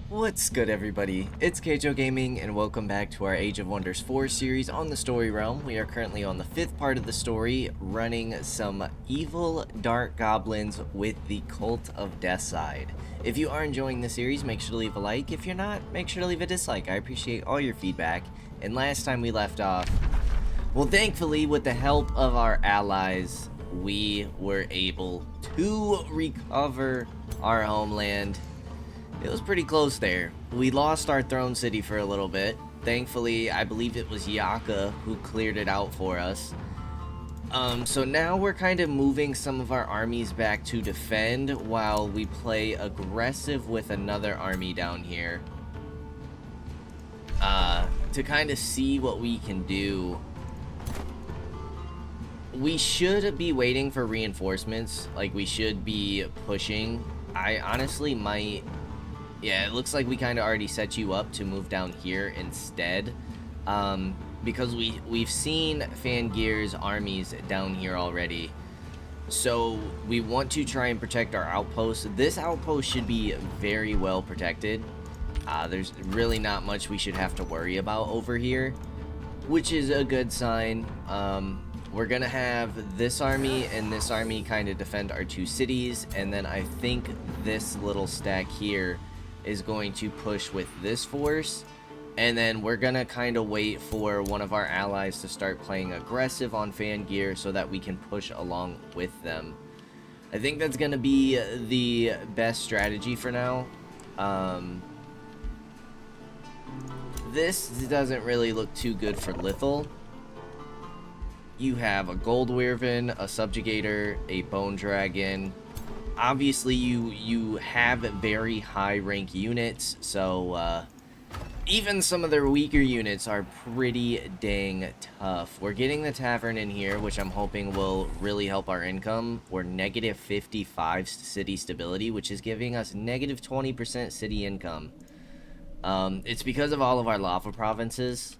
What's good, everybody? It's Kaige-O Gaming, and welcome back to our Age of Wonders 4 series on the Story Realm. We are currently on the 5th part of the story, running some evil dark goblins with the Cult of Deathside. If you are enjoying the series, make sure to leave a like. If you're not, make sure to leave a dislike. I appreciate all your feedback. And last time we left off, well, thankfully, with the help of our allies, we were able to recover our homeland. It was pretty close there. We lost our throne city for a little bit. Thankfully, I believe it was Yaka who cleared it out for us. So now we're kind of moving some of our armies back to defend while we play aggressive with another army down here. To kind of see what we can do. We should be waiting for reinforcements. Like, we should be pushing. I honestly might... Yeah, it looks like we kind of already set you up to move down here instead. Because we've seen Fangir's armies down here already. So we want to try and protect our outpost. This outpost should be very well protected. There's really not much we should have to worry about over here, which is a good sign. We're gonna have this army and this army kind of defend our two cities, and then I think this little stack here is going to push with this force, and then we're gonna kind of wait for one of our allies to start playing aggressive on Fangir so that we can push along with them. I think that's gonna be the best strategy for now. This doesn't really look too good for Lethal. You have a Gold Wyvern, a Subjugator, a Bone Dragon. Obviously, you have very high rank units, so even some of their weaker units are pretty dang tough. We're getting the Tavern in here, which I'm hoping will really help our income. We're negative 55 city stability, which is giving us negative 20% city income. It's because of all of our lava provinces.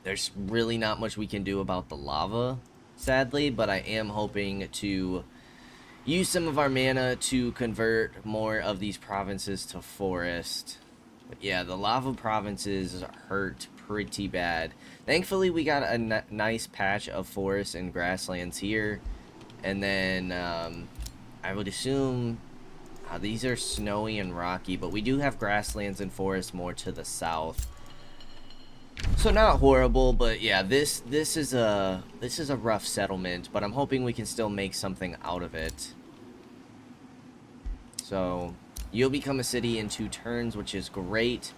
There's really not much we can do about the lava, sadly, but I am hoping to use some of our mana to convert more of these provinces to forest. But yeah, the lava provinces hurt pretty bad. Thankfully, we got a nice patch of forest and grasslands here. And then, I would assume these are snowy and rocky, but we do have grasslands and forest more to the south. So not horrible, but yeah, this is a rough settlement, but I'm hoping we can still make something out of it. So you'll become a city in 2 turns, which is great.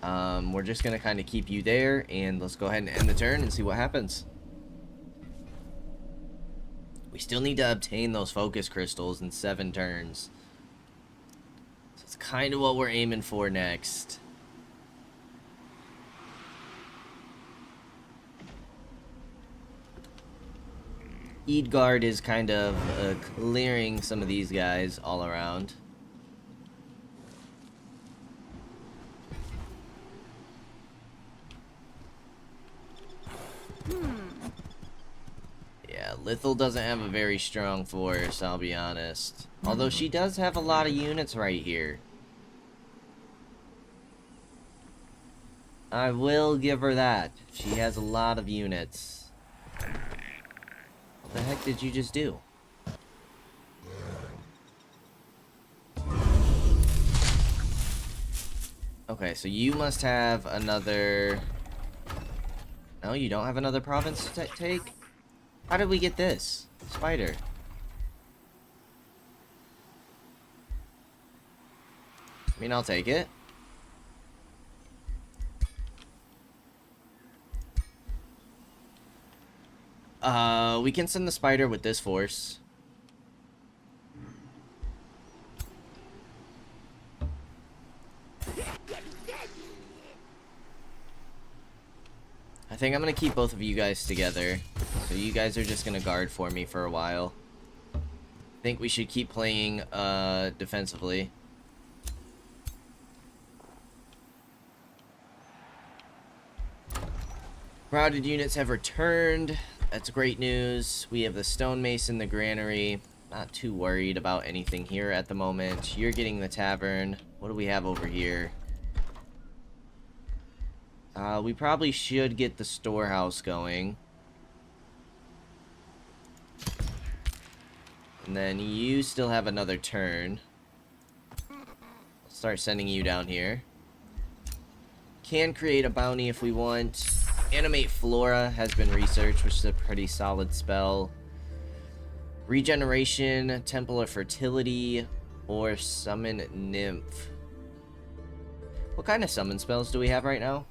We're just gonna kind of keep you there, and let's go ahead and end the turn and see what happens. We still need to obtain those focus crystals in 7 turns. It's kind of what we're aiming for next. Eadgard is kind of clearing some of these guys all around. Yeah, Lethal doesn't have a very strong force, I'll be honest. Although she does have a lot of units right here. I will give her that. She has a lot of units. What the heck did you just do? Okay, so you must have another... No, you don't have another province to take? How did we get this? Spider. I mean, I'll take it. We can send the spider with this force. I think I'm gonna keep both of you guys together. So you guys are just gonna guard for me for a while. I think we should keep playing defensively. Routed units have returned. That's great news. We have the stonemason, the granary. Not too worried about anything here at the moment. You're getting the tavern. What do we have over here? We probably should get the storehouse going. And then you still have another turn. I'll start sending you down here. Can create a bounty if we want. Animate Flora has been researched, which is a pretty solid spell. Regeneration, Temple of Fertility, or Summon Nymph. What kind of summon spells do we have right now?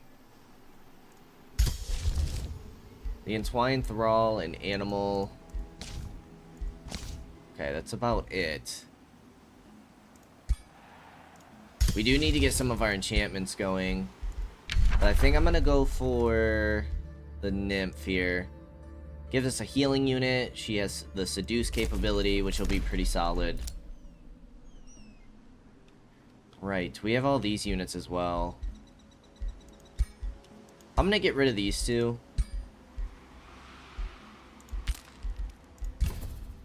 The Entwined Thrall and Animal. Okay, that's about it. We do need to get some of our enchantments going. But I think I'm gonna go for the Nymph here. Gives us a healing unit. She has the Seduce capability, which will be pretty solid. Right, we have all these units as well. I'm gonna get rid of these two.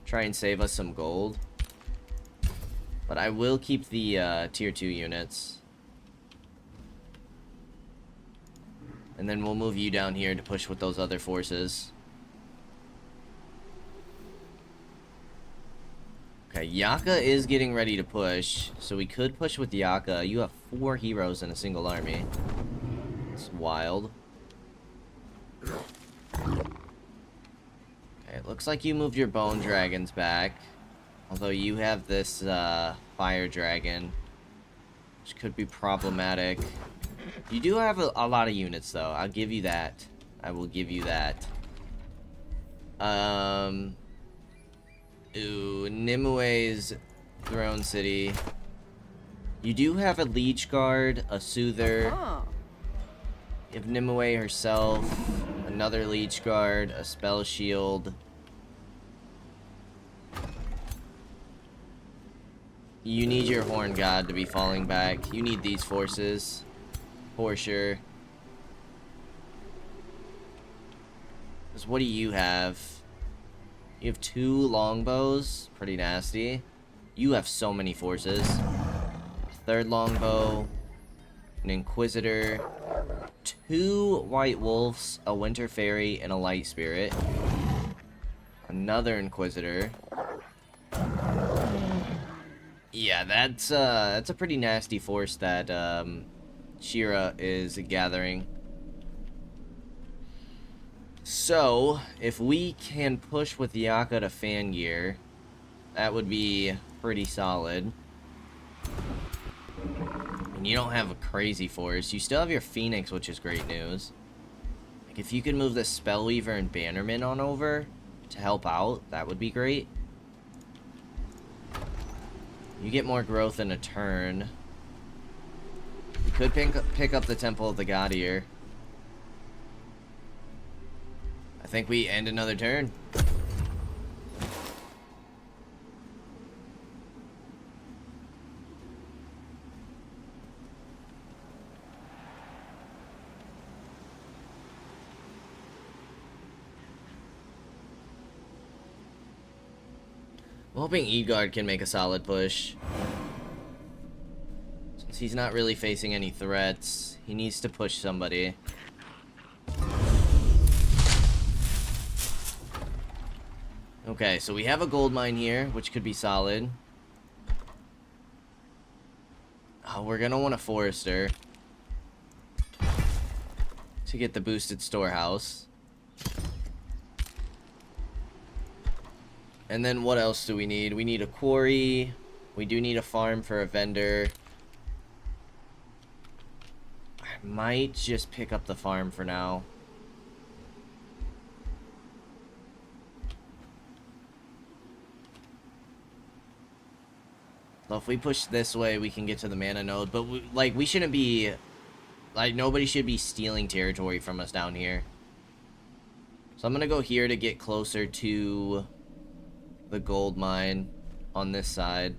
Try and save us some gold. But I will keep the tier 2 units. And then we'll move you down here to push with those other forces. Okay, Yaka is getting ready to push. So we could push with Yaka. You have 4 heroes in a single army. It's wild. Okay, it looks like you moved your bone dragons back. Although you have this fire dragon, which could be problematic. You do have a lot of units, though. I'll give you that. I will give you that. Ooh, Nimue's Throne City. You do have a Leech Guard, a Soother. You have Nimue herself, another Leech Guard, a Spell Shield. You need your Horn God to be falling back. You need these forces. For sure. Because what do you have? You have 2 longbows. Pretty nasty. You have so many forces. 3rd longbow. An Inquisitor. 2 White Wolves. A Winter Fairy. And a Light Spirit. Another Inquisitor. Yeah, that's a pretty nasty force that Shira is gathering. So, if we can push with Yaka to Fangear, that would be pretty solid. And you don't have a crazy force. You still have your Phoenix, which is great news. Like, if you could move the Spellweaver and Bannerman on over to help out, that would be great. You get more growth in a turn. You could pick up the Temple of the God here. I think we end another turn. I'm hoping Edgard can make a solid push. Since he's not really facing any threats, he needs to push somebody. Okay, so we have a gold mine here, which could be solid. Oh, we're gonna want a forester to get the boosted storehouse. And then what else do we need? We need a quarry. We do need a farm for a vendor. I might just pick up the farm for now. So if we push this way, we can get to the mana node. But, we shouldn't be... Like, nobody should be stealing territory from us down here. So I'm gonna go here to get closer to the gold mine on this side.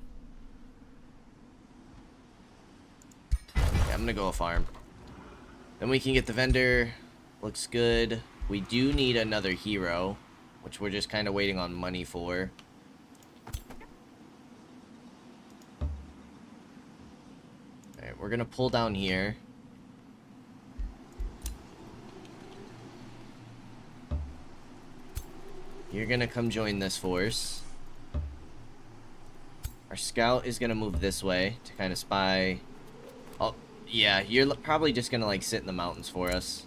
Yeah, I'm gonna go a farm. Then we can get the vendor. Looks good. We do need another hero, which we're just kind of waiting on money for. Alright, we're gonna pull down here. You're gonna come join this force. Our scout is gonna move this way to kind of spy. Oh, yeah, you're probably just gonna like sit in the mountains for us.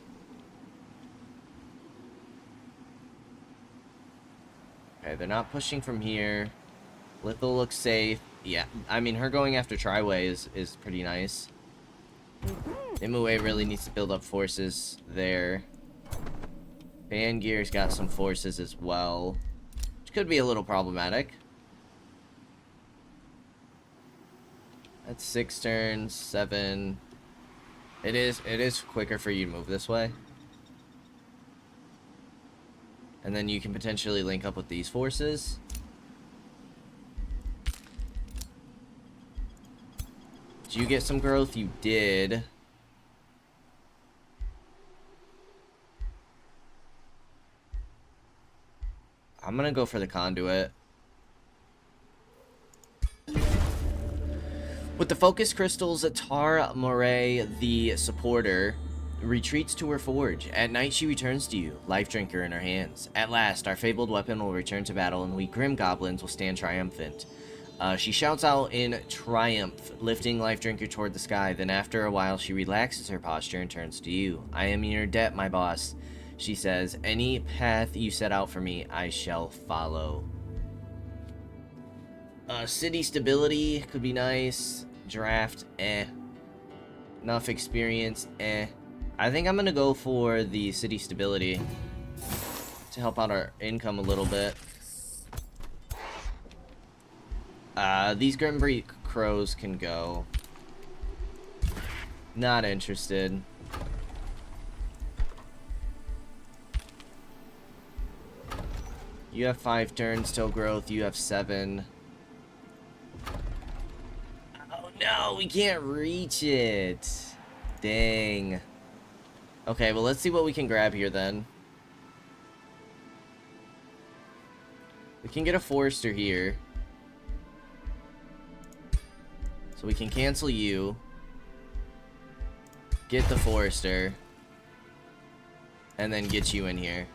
Okay, they're not pushing from here. Lithal looks safe. Yeah, I mean, her going after Triway is pretty nice. Nimue really needs to build up forces there. Vangear's got some forces as well, which could be a little problematic. That's 6 turns, 7. It is quicker for you to move this way. And then you can potentially link up with these forces. Did you get some growth? You did. I'm gonna go for the conduit. With the focus crystals, Tar Moray, the supporter, retreats to her forge. At night, she returns to you, Life Drinker in her hands. At last, our fabled weapon will return to battle, and we grim goblins will stand triumphant. She shouts out in triumph, lifting Life Drinker toward the sky. Then after a while, she relaxes her posture and turns to you. I am in your debt, my boss, she says. Any path you set out for me, I shall follow. City stability could be nice. Draft, Enough experience, I think I'm gonna go for the city stability to help out our income a little bit. These Grimbreak crows can go. Not interested. You have 5 turns till growth. You have 7. Oh no, we can't reach it. Dang. Okay, well, let's see what we can grab here then. We can get a Forester here. So we can cancel you. Get the Forester. And then get you in here.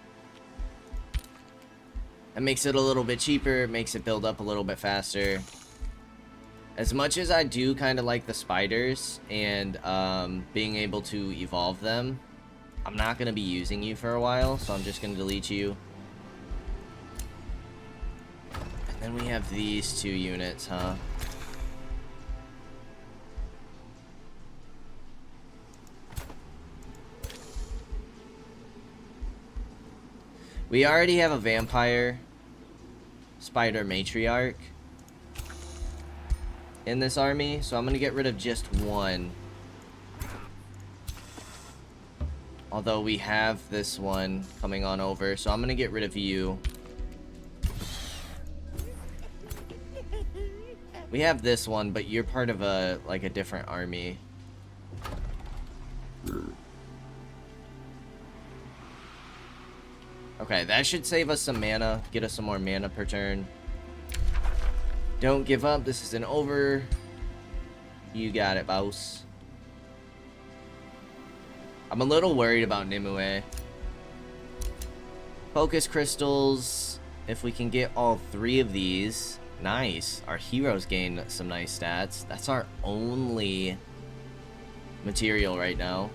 That makes it a little bit cheaper. Makes it build up a little bit faster. As much as I do kind of like the spiders and being able to evolve them, I'm not going to be using you for a while, so I'm just going to delete you. And then we have these 2 units, huh? We already have a vampire spider matriarch in this army, so I'm gonna get rid of just 1. Although we have this one coming on over, so I'm gonna get rid of you. We have this one, but you're part of a different army. Okay, that should save us some mana, get us some more mana per turn. Don't give up, this isn't over. You got it, boss. I'm a little worried about Nimue. Focus crystals, if we can get all 3 of these, nice. Our heroes gain some nice stats. That's our only material right now.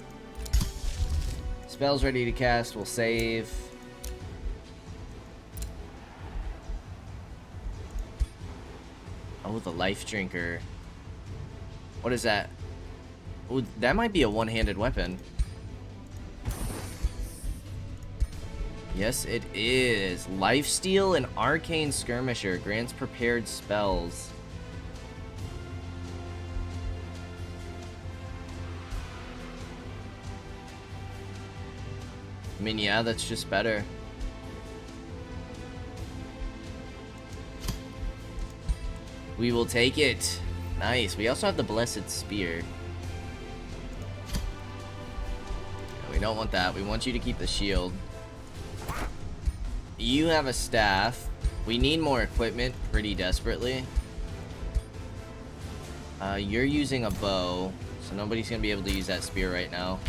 Spells ready to cast, we'll save. Oh, the Life Drinker. What is that? Oh, that might be a one-handed weapon. Yes, it is. Lifesteal and Arcane Skirmisher grants prepared spells. I mean, yeah, that's just better. We will take it. Nice. We also have the Blessed Spear. We don't want that. We want you to keep the shield. You have a staff. We need more equipment pretty desperately. You're using a bow, So nobody's gonna be able to use that spear right now.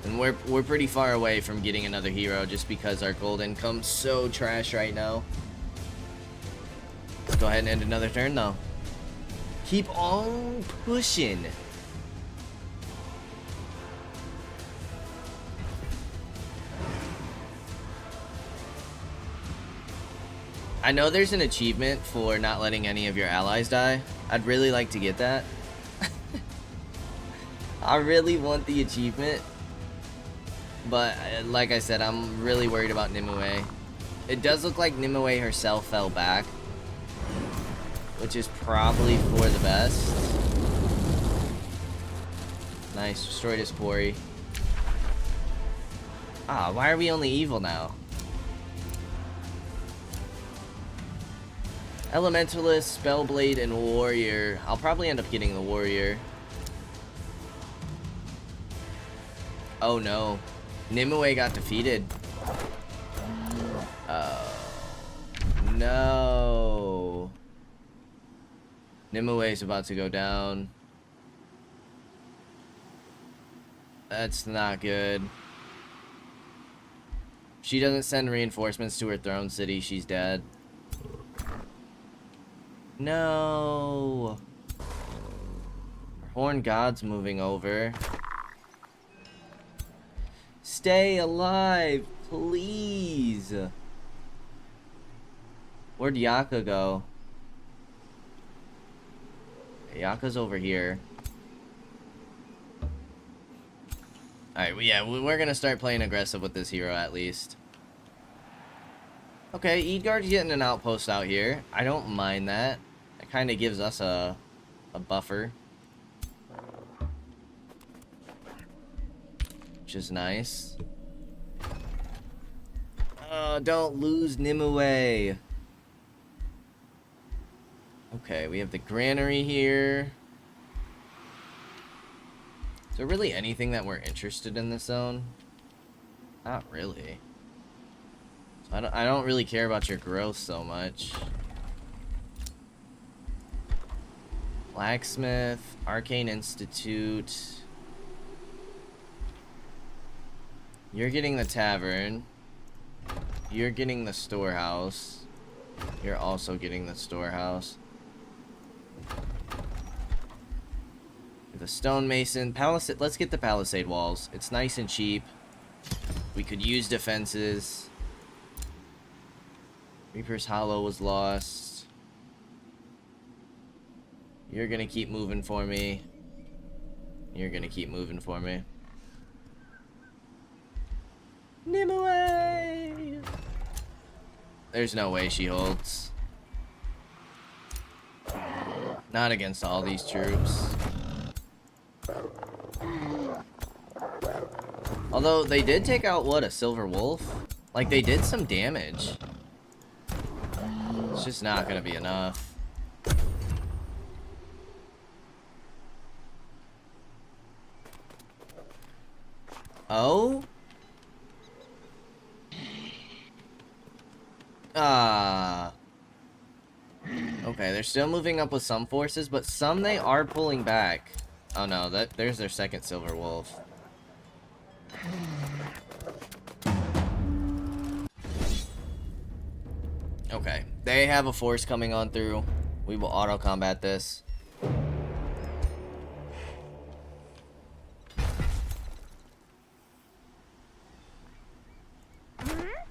And we're pretty far away from getting another hero just because our gold income's so trash right now. Let's go ahead and end another turn though. Keep on pushing. I know there's an achievement for not letting any of your allies die. I'd really like to get that. I really want the achievement. But like I said, I'm really worried about Nimue. It does look like Nimue herself fell back, which is probably for the best. Nice, destroyed his quarry. Ah, why are we only evil now? Elementalist, Spellblade, and Warrior. I'll probably end up getting the Warrior. Oh no. Nimue got defeated. No. Nimue's about to go down. That's not good. She doesn't send reinforcements to her throne city, she's dead. No. Our Horn God's moving over. Stay alive, please. Where'd Yaka go? Yaka's over here. Alright, well, yeah, we're gonna start playing aggressive with this hero at least. Okay, Eadgard's getting an outpost out here. I don't mind that. It kind of gives us a buffer. Which is nice. Don't lose Nimue. Okay, we have the granary here. Is there really anything that we're interested in this zone? Not really. So I don't really care about your growth so much. Blacksmith, Arcane Institute. You're getting the tavern. You're getting the storehouse. You're also getting the storehouse. The stonemason. Palisade. Let's get the palisade walls. It's nice and cheap. We could use defenses. Reaper's Hollow was lost. You're gonna keep moving for me. You're gonna keep moving for me. Nimue! There's no way she holds. Not against all these troops. Although, they did take out, what, a silver wolf? Like, they did some damage. It's just not gonna be enough. Oh? Okay, they're still moving up with some forces, but some they are pulling back. Oh no, there's their second silver wolf. Okay, they have a force coming on through. We will auto-combat this.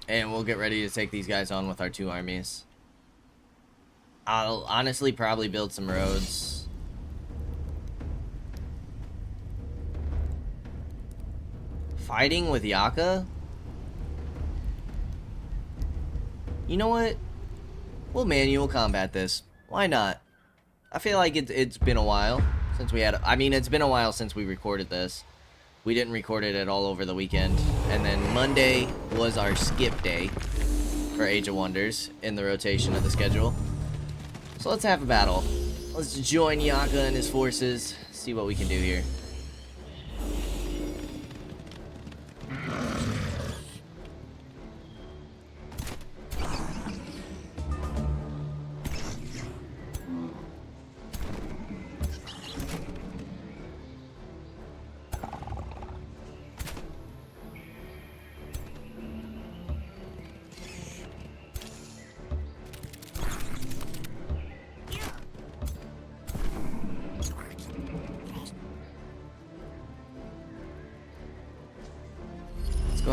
And we'll get ready to take these guys on with our two armies. I'll honestly probably build some roads. Fighting with Yaka? You know what? We'll manual combat this. Why not? I feel like it's been a while since we had... I mean, it's been a while since we recorded this. We didn't record it at all over the weekend. And then Monday was our skip day for Age of Wonders in the rotation of the schedule. So let's have a battle. Let's join Yaka and his forces. See what we can do here.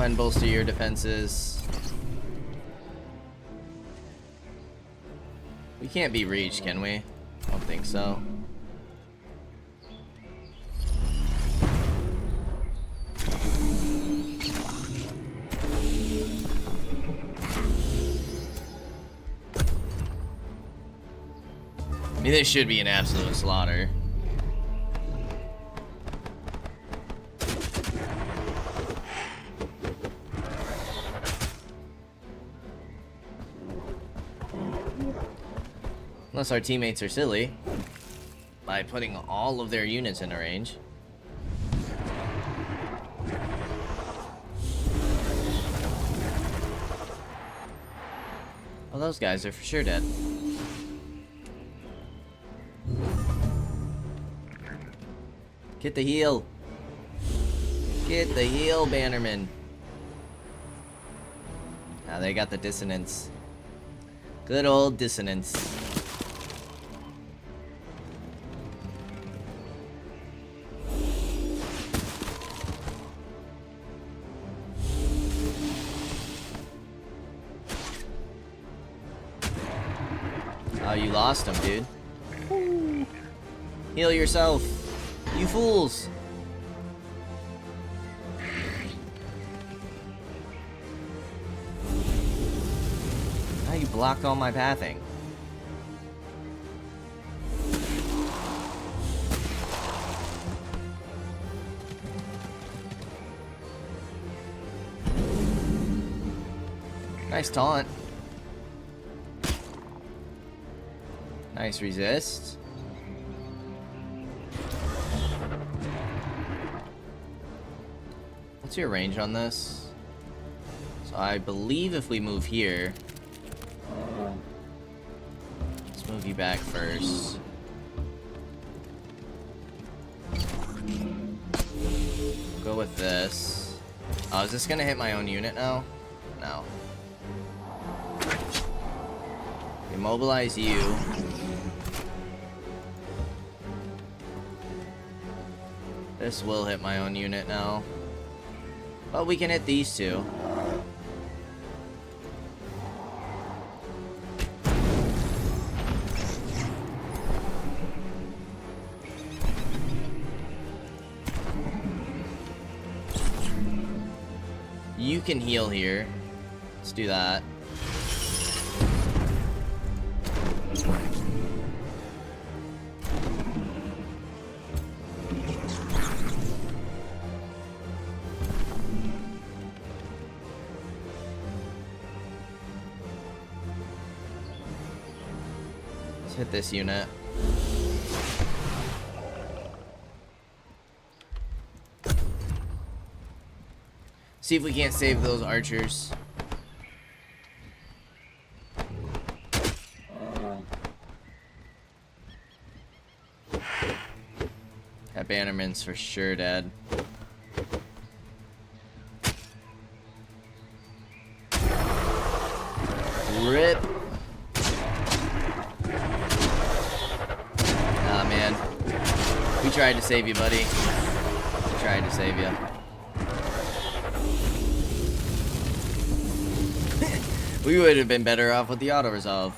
and bolster your defenses. We can't be reached, can we? I don't think so. I mean, this should be an absolute slaughter. Unless our teammates are silly by putting all of their units in a range. Well, those guys are for sure dead. Get the heal. Get the heal, Bannerman. Now they got the dissonance. Good old dissonance. Oh, you lost him, dude. Ooh. Heal yourself. You fools! Now you blocked all my pathing. Nice taunt. Nice resist. What's your range on this? So I believe if we move here, let's move you back first. Go with this. Oh, is this gonna hit my own unit now? No. Immobilize you. This will hit my own unit now. But we can hit these two. You can heal here. Let's do that. Hit this unit. See if we can't save those archers. That Bannerman's for sure dead. Rip. We tried to save you, buddy. We tried to save you. We would have been better off with the auto-resolve.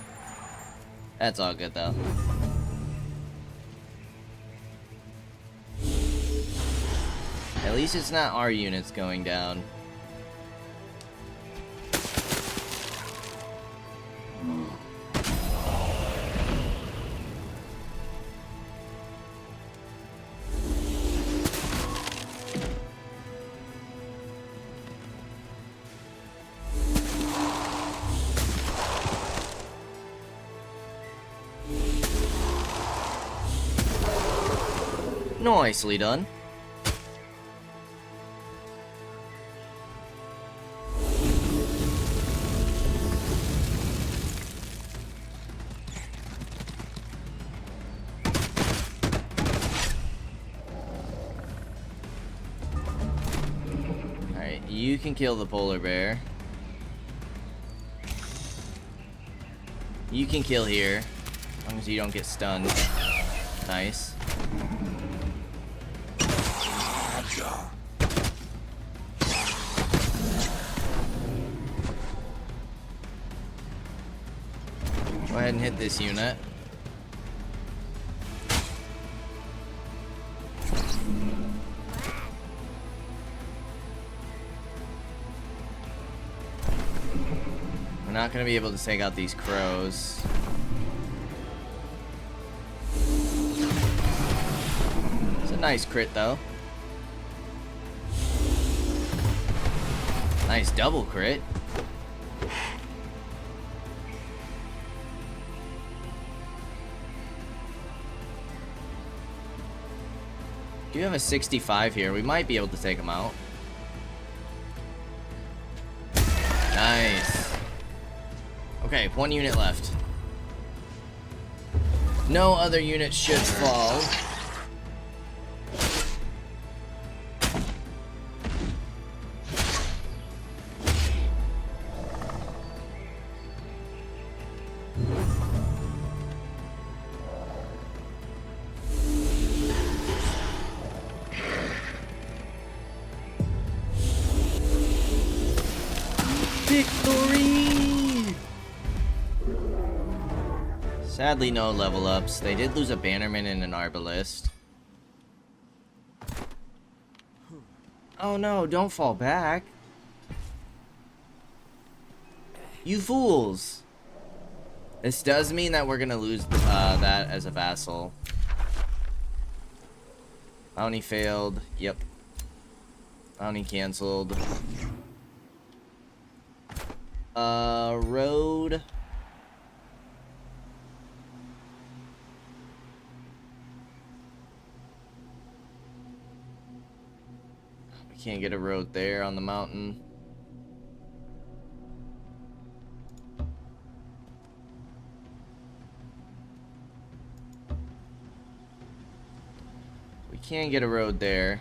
That's all good, though. At least it's not our units going down. Nicely done. Alright, you can kill the polar bear. You can kill here, as long as you don't get stunned. Nice. ahead and hit this unit. We're not going to be able to take out these crows. It's a nice crit, though. Nice double crit. Do you have a 65 here? We might be able to take him out. Nice. Okay, 1 unit left. No other units should fall. Victory! Sadly, no level ups. They did lose a bannerman and an arbalist. Oh no, don't fall back. You fools! This does mean that we're gonna lose that as a vassal. Bounty failed. Yep. Bounty cancelled. Road. We can't get a road there on the mountain. We can't get a road there.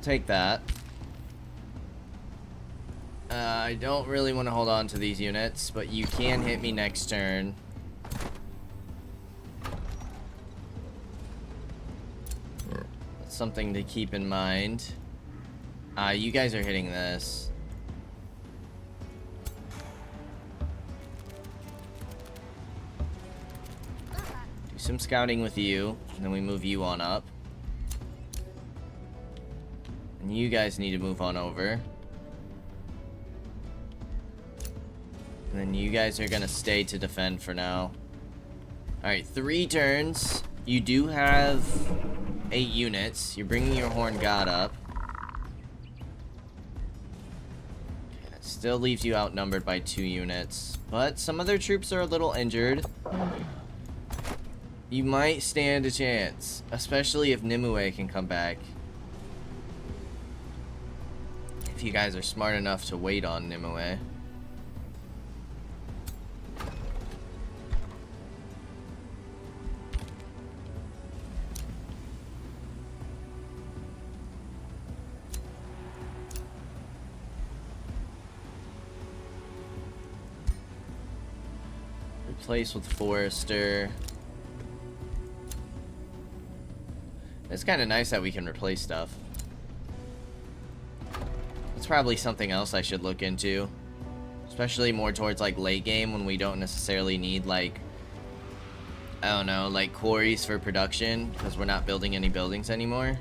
Take that. I don't really want to hold on to these units, but you can hit me next turn. That's something to keep in mind. You guys are hitting this. Do some scouting with you, and then we move you on up. And you guys need to move on over. And then you guys are gonna stay to defend for now. Alright, 3 turns. You do have 8 units. You're bringing your Horn God up. Okay, that still leaves you outnumbered by 2 units. But some of their troops are a little injured. You might stand a chance. Especially if Nimue can come back. If you guys are smart enough to wait on Nimue. Replace with Forester. It's kind of nice that we can replace stuff. It's probably something else I should look into. Especially more towards like late game when we don't necessarily need like, I don't know, like quarries for production because we're not building any buildings anymore.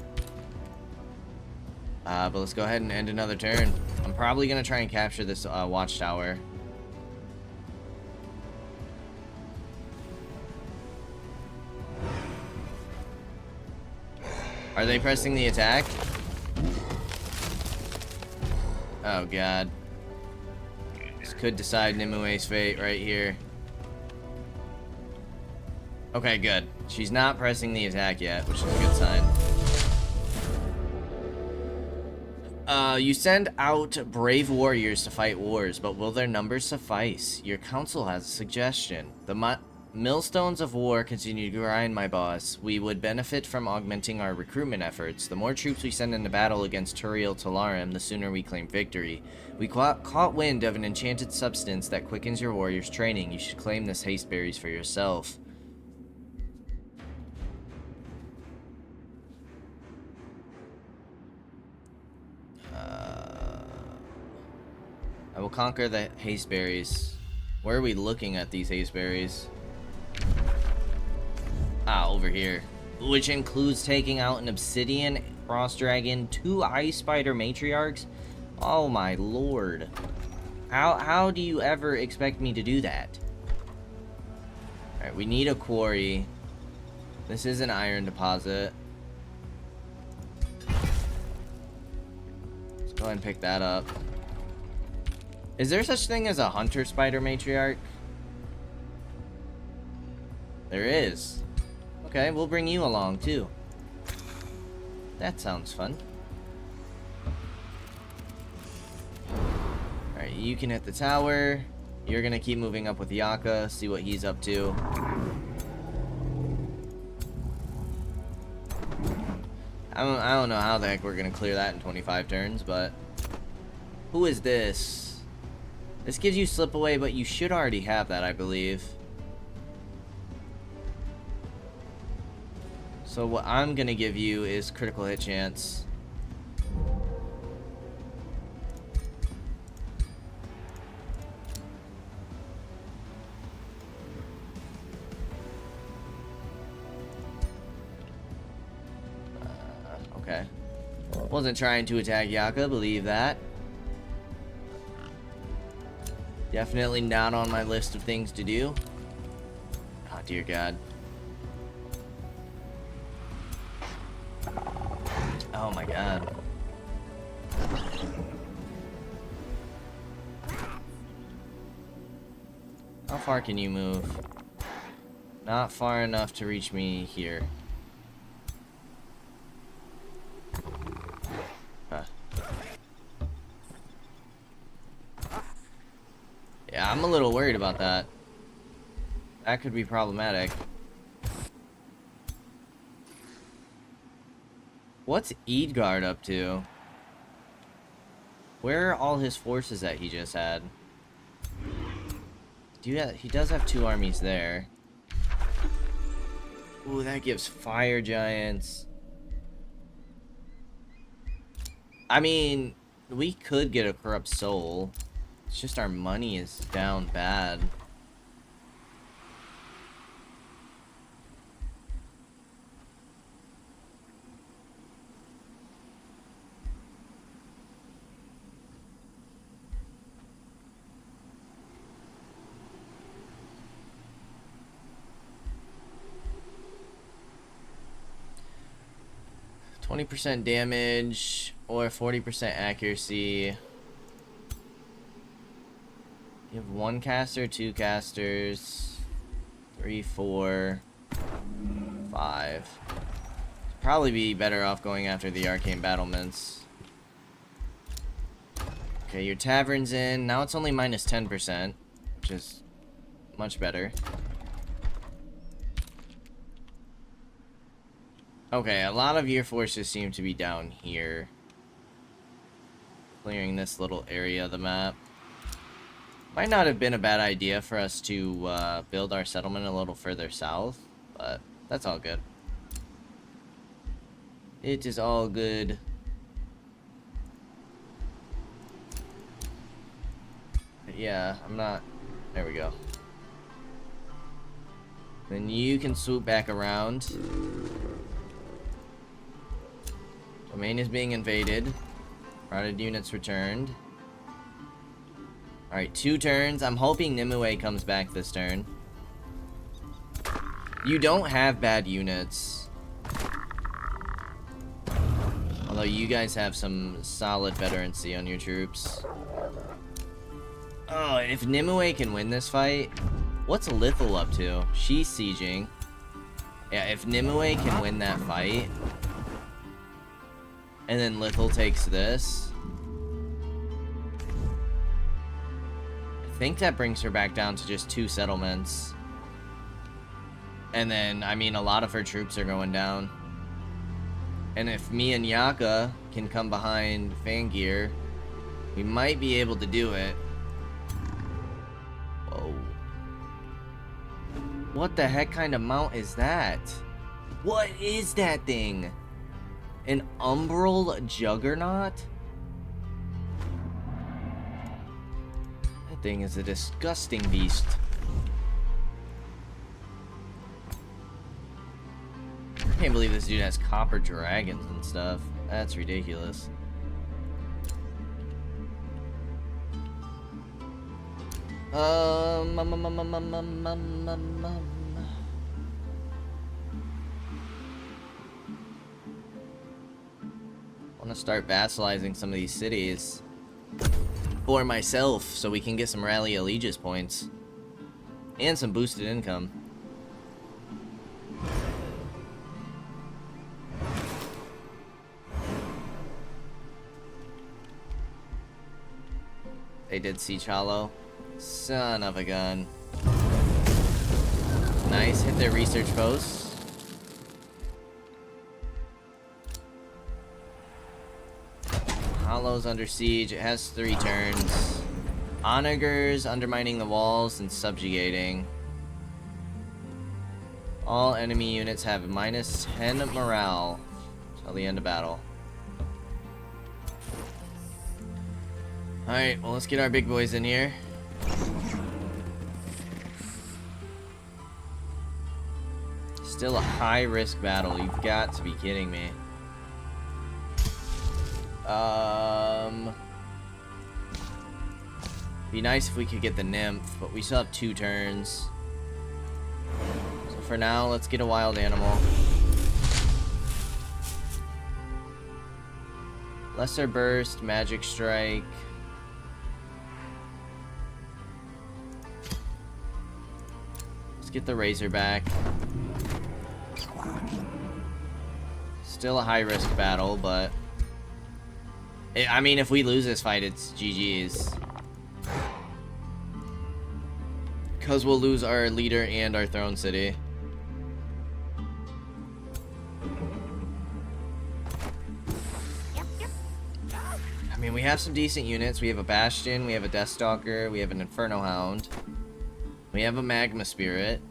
But let's go ahead and end another turn. I'm probably going to try and capture this watchtower. Are they pressing the attack? Oh god. This could decide Nimue's fate right here. Okay, good. She's not pressing the attack yet, which is a good sign. You send out brave warriors to fight wars, but will their numbers suffice? Your council has a suggestion. The millstones of war continue to grind, my boss. We would benefit from augmenting our recruitment efforts. The more troops we send into battle against Turiel Talarim, the sooner we claim victory. We caught wind of an enchanted substance that quickens your warriors' training. You should claim this haste berries for yourself. will conquer the hasteberries. Where are we looking at these hasteberries? Ah, over here. Which includes taking out an obsidian frost dragon, 2 ice spider matriarchs. Oh my lord. How do you ever expect me to do that? Alright, we need a quarry. This is an iron deposit. Let's go ahead and pick that up. Is there such thing as a hunter spider matriarch? There is. Okay, we'll bring you along too. That sounds fun. Alright, you can hit the tower. You're gonna keep moving up with Yaka, see what he's up to. I don't know how the heck we're gonna clear that in 25 turns, but... Who is this? This gives you slip away, but you should already have that, I believe. So what I'm gonna give you is critical hit chance. Okay. Wasn't trying to attack Yaka, believe that. Definitely not on my list of things to do. Oh, dear God. Oh my God. How far can you move? Not far enough to reach me here. Huh. Yeah, I'm a little worried about that. That could be problematic. What's Eadgard up to? Where are all his forces that he just had? He does have 2 armies there. Ooh, that gives fire giants. I mean, we could get a corrupt soul. It's just our money is down bad. %20 damage or 40% accuracy. You have 1 caster, 2 casters, 3, 4, 5. Probably be better off going after the arcane battlements. Okay, your tavern's in. Now it's only minus 10%, which is much better. Okay, a lot of your forces seem to be down here. Clearing this little area of the map. Might not have been a bad idea for us to build our settlement a little further south, but that's all good. It is all good. But yeah, I'm not... There we go. Then you can swoop back around. Domain is being invaded. Routed units returned. Alright, 2 turns. I'm hoping Nimue comes back this turn. You don't have bad units. Although you guys have some solid veterancy on your troops. Oh, if Nimue can win this fight... What's Lithel up to? She's sieging. Yeah, if Nimue can win that fight... And then Lithel takes this... I think that brings her back down to just 2 settlements. And then, I mean, a lot of her troops are going down. And if me and Yaka can come behind Fangir, we might be able to do it. Whoa. What the heck kind of mount is that? What is that thing? An Umbral Juggernaut? thing is a disgusting beast. I can't believe this dude has copper dragons and stuff. That's ridiculous. Want to start vassalizing some of these cities for myself so we can get some rally allegiance points and some boosted income. They did siege hollow. Son of a gun. Nice, hit their research posts. Hollow's under siege. It has 3 turns. Onagers undermining the walls and subjugating. All enemy units have -10 morale till the end of battle. Alright, well, let's get our big boys in here. Still a high-risk battle. You've got to be kidding me. Be nice if we could get the nymph, but we still have 2 turns. So for now, let's get a wild animal. Lesser burst, magic strike. Let's get the razorback. Still a high-risk battle, but I mean, if we lose this fight, it's GG's. Because we'll lose our leader and our throne city. I mean, we have some decent units. We have a Bastion, we have a Deathstalker, we have an Inferno Hound. We have a Magma Spirit.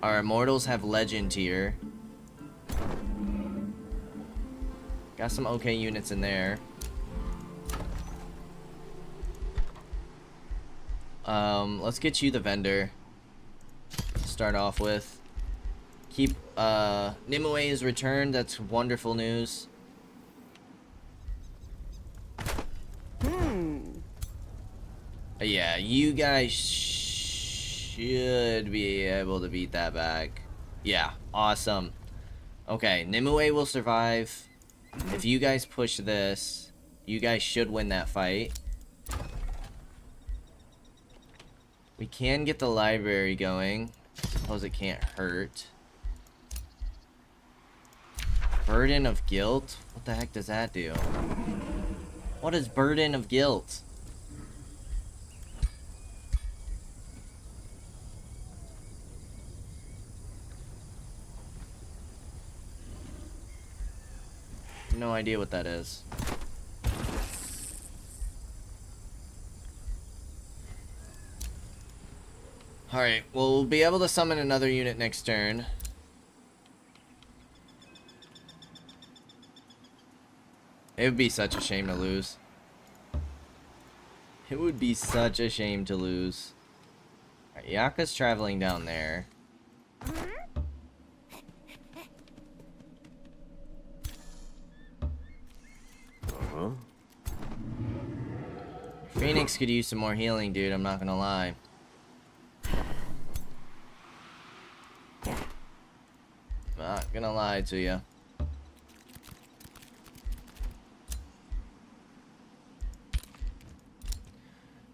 Our Immortals have Legend tier. Got some okay units in there. Let's get you the vendor to start off with. Keep, Nimue is returned. That's wonderful news. Yeah, you guys should be able to beat that back. Yeah, awesome. Okay, Nimue will survive. If you guys push this, you guys should win that fight. We can get the library going. Suppose it can't hurt. Burden of guilt? What the heck does that do? What is burden of guilt? No idea what that is. Alright, well, we'll be able to summon another unit next turn. It would be such a shame to lose. It would be such a shame to lose. Alright, Yaka's traveling down there. Phoenix could use some more healing, dude, I'm not gonna lie. Not gonna lie to you.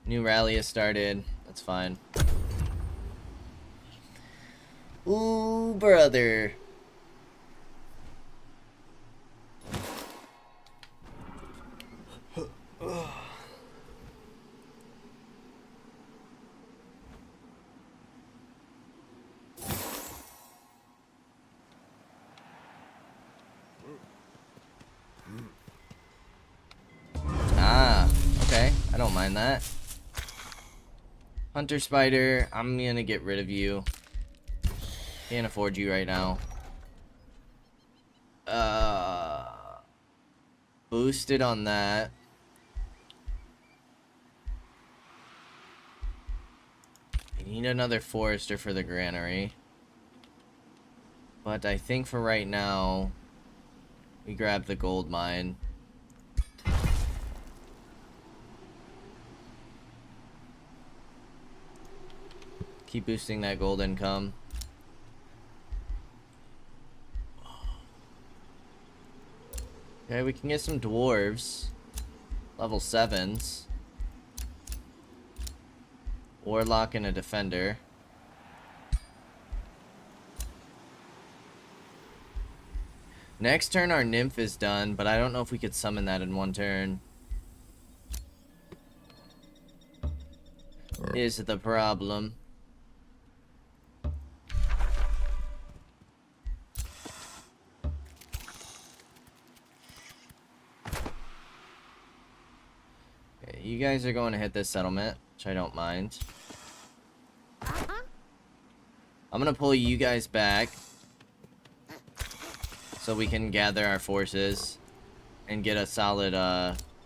New rally has started. That's fine. Ooh, brother. Okay, I don't mind that. Hunter Spider, I'm gonna get rid of you. Can't afford you right now. Boosted on that. We need another forester for the granary. But I think for right now, we grab the gold mine. Keep boosting that gold income. Okay, we can get some dwarves. Level 7s. Warlock and a defender. Next turn our nymph is done, but I don't know if we could summon that in one turn. Is the problem. Okay, you guys are going to hit this settlement, which I don't mind. I'm gonna pull you guys back so we can gather our forces and get a solid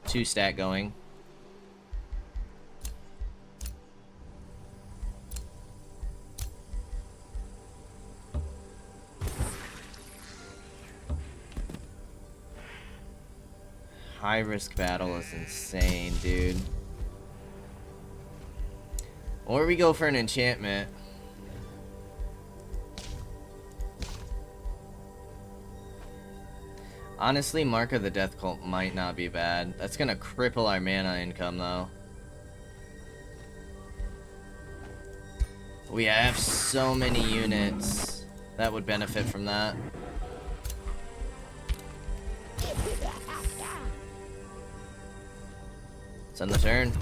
2-stat going. High risk battle is insane, dude. Or we go for an enchantment. Honestly, Mark of the Death Cult might not be bad. That's gonna cripple our mana income, though. We have so many units that would benefit from that. It's end the turn.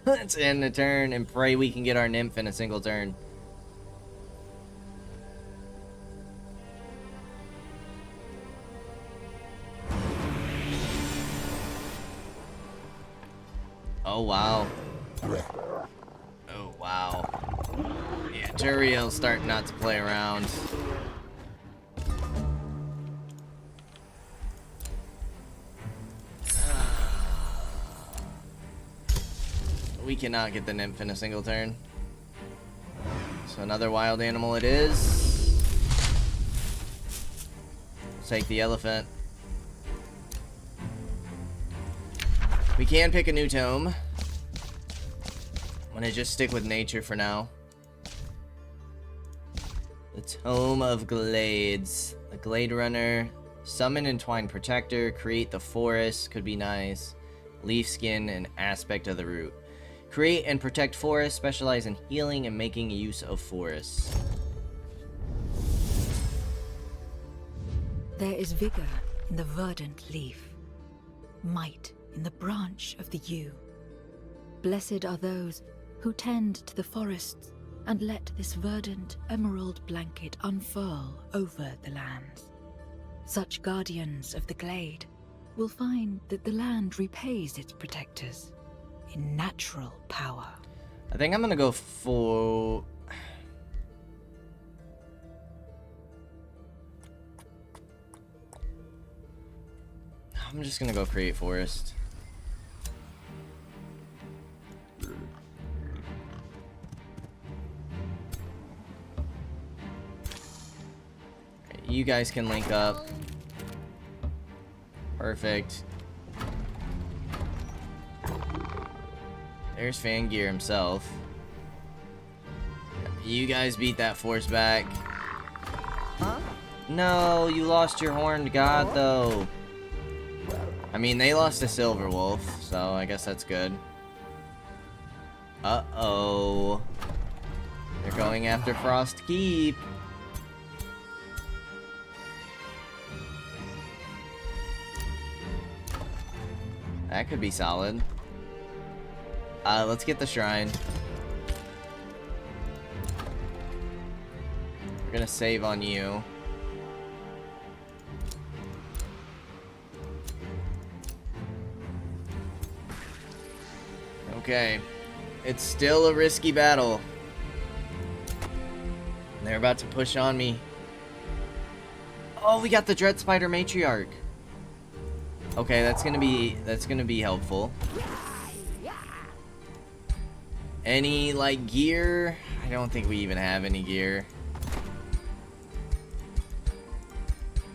Let's end the turn and pray we can get our nymph in a single turn. Oh, wow. Oh, wow. Yeah, Turiel's starting not to play around. We cannot get the nymph in a single turn. So another wild animal it is. Take the elephant. We can pick a new tome. I'm gonna just stick with nature for now. The Tome of Glades. The Glade Runner. Summon Entwined Protector. Create the forest. Could be nice. Leaf Skin and Aspect of the Root. Create and protect forests. Specialize in healing and making use of forests. There is vigor in the verdant leaf. Might in the branch of the yew. Blessed are those who tend to the forests and let this verdant emerald blanket unfurl over the lands. Such guardians of the glade will find that the land repays its protectors in natural power. I think I'm gonna go for... I'm just gonna go create forest. You guys can link up. Perfect. There's Fangear himself. You guys beat that force back. Huh? No, you lost your horned god, though. I mean, they lost a silver wolf, so I guess that's good. Uh-oh. They're going after Frost Keep. That could be solid. Let's get the shrine. We're gonna save on you. Okay. It's still a risky battle. They're about to push on me. Oh, we got the Dread Spider Matriarch. Okay, that's gonna be helpful. Any, like, gear? I don't think we even have any gear.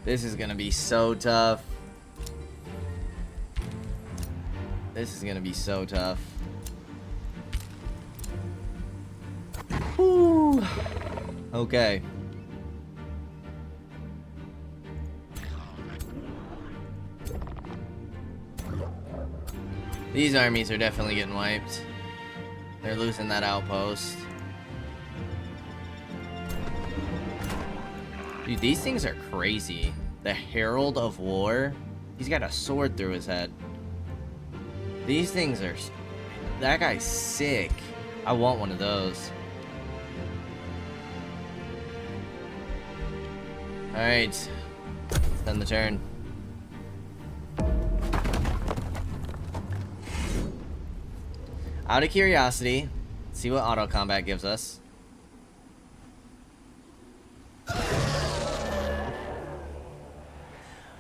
This is gonna be so tough. This is gonna be so tough. Whew. Okay. These armies are definitely getting wiped. They're losing that outpost. Dude, these things are crazy. The Herald of War. He's got a sword through his head. These things are... That guy's sick. I want one of those. Alright. Let's end the turn. Out of curiosity, see what auto combat gives us.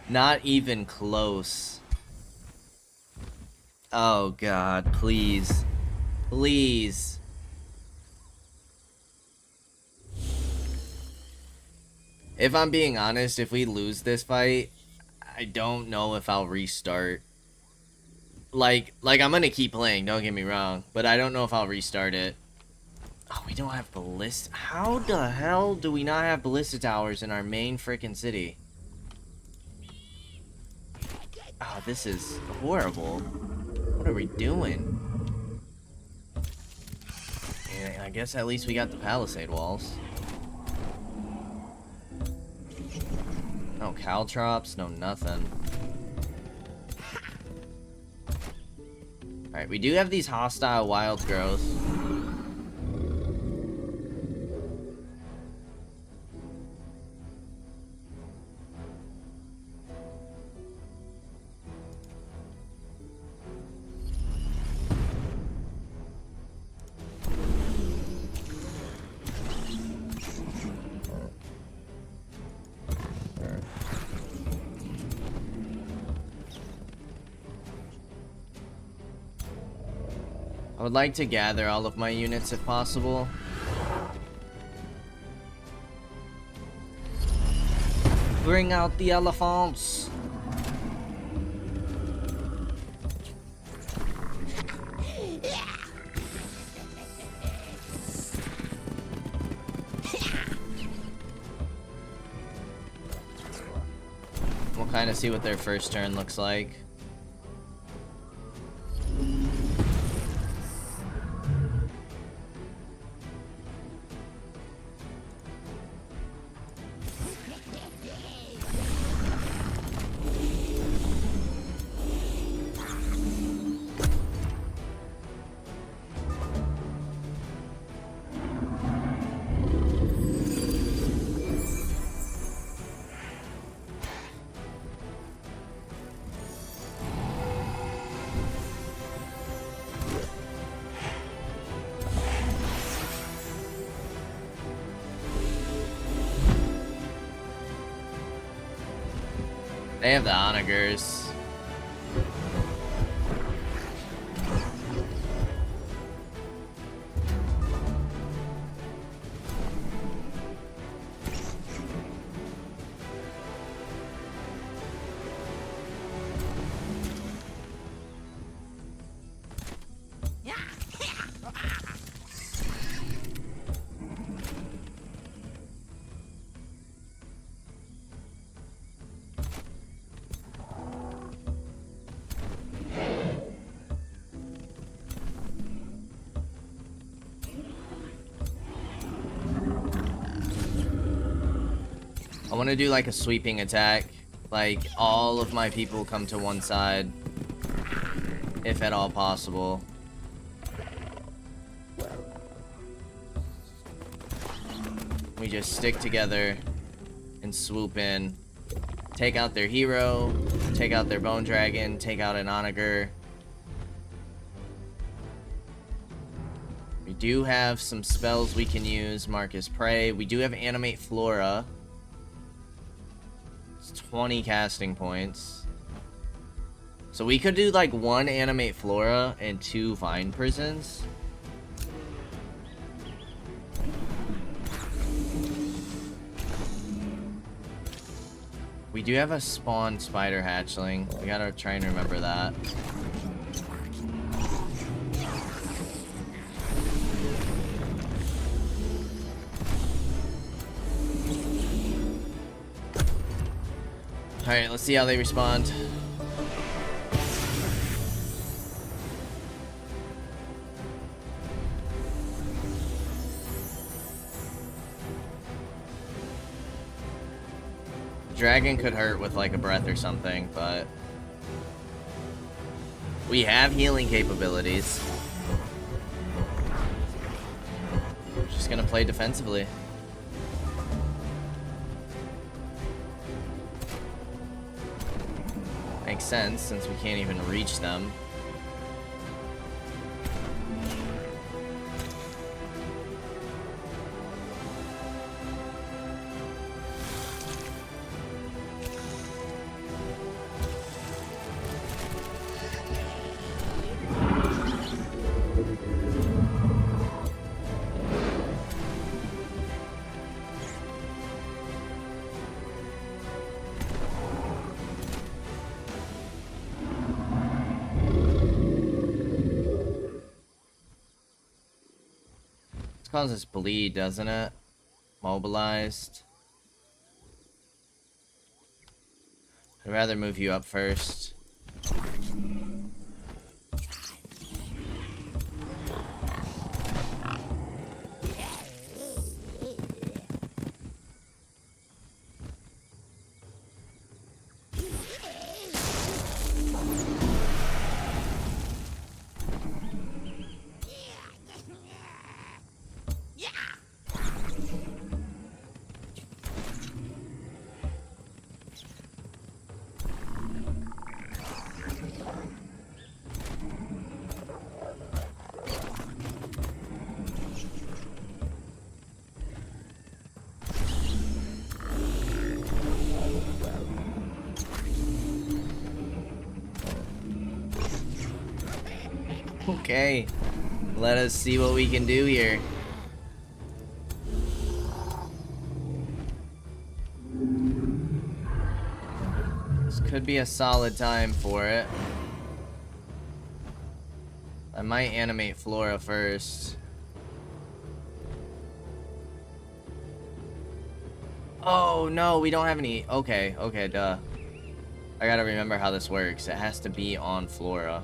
Not even close. Oh god, please. Please. If I'm being honest, if we lose this fight, I don't know if I'll restart. Like I'm gonna keep playing, don't get me wrong, but I don't know if I'll restart it. Oh, we don't have ballista. How the hell do we not have ballista towers in our main freaking city? Oh, this is horrible. What are we doing? Yeah, I guess at least we got the palisade walls. No caltrops, no nothing. Alright, we do have these hostile wild growth. I would like to gather all of my units if possible. Bring out the elephants! We'll kind of see what their first turn looks like. They have the onagers. I want to do like a sweeping attack. Like all of my people come to one side, if at all possible. We just stick together and swoop in. Take out their hero, take out their bone dragon, take out an onager. We do have some spells we can use. Marcus Prey. We do have Animate Flora. 20 casting points. So we could do like 1 Animate Flora and 2 Vine Prisons. We do have a spawn spider hatchling. We gotta try and remember that. Alright, let's see how they respond. Dragon could hurt with like a breath or something, but we have healing capabilities. We're just gonna play defensively. Makes sense since we can't even reach them. Causes bleed, doesn't it? Mobilized. I'd rather move you up first. Okay, let us see what we can do here. This could be a solid time for it. I might animate Flora first. Oh no, we don't have any. Okay, duh. I gotta remember how this works. It has to be on Flora.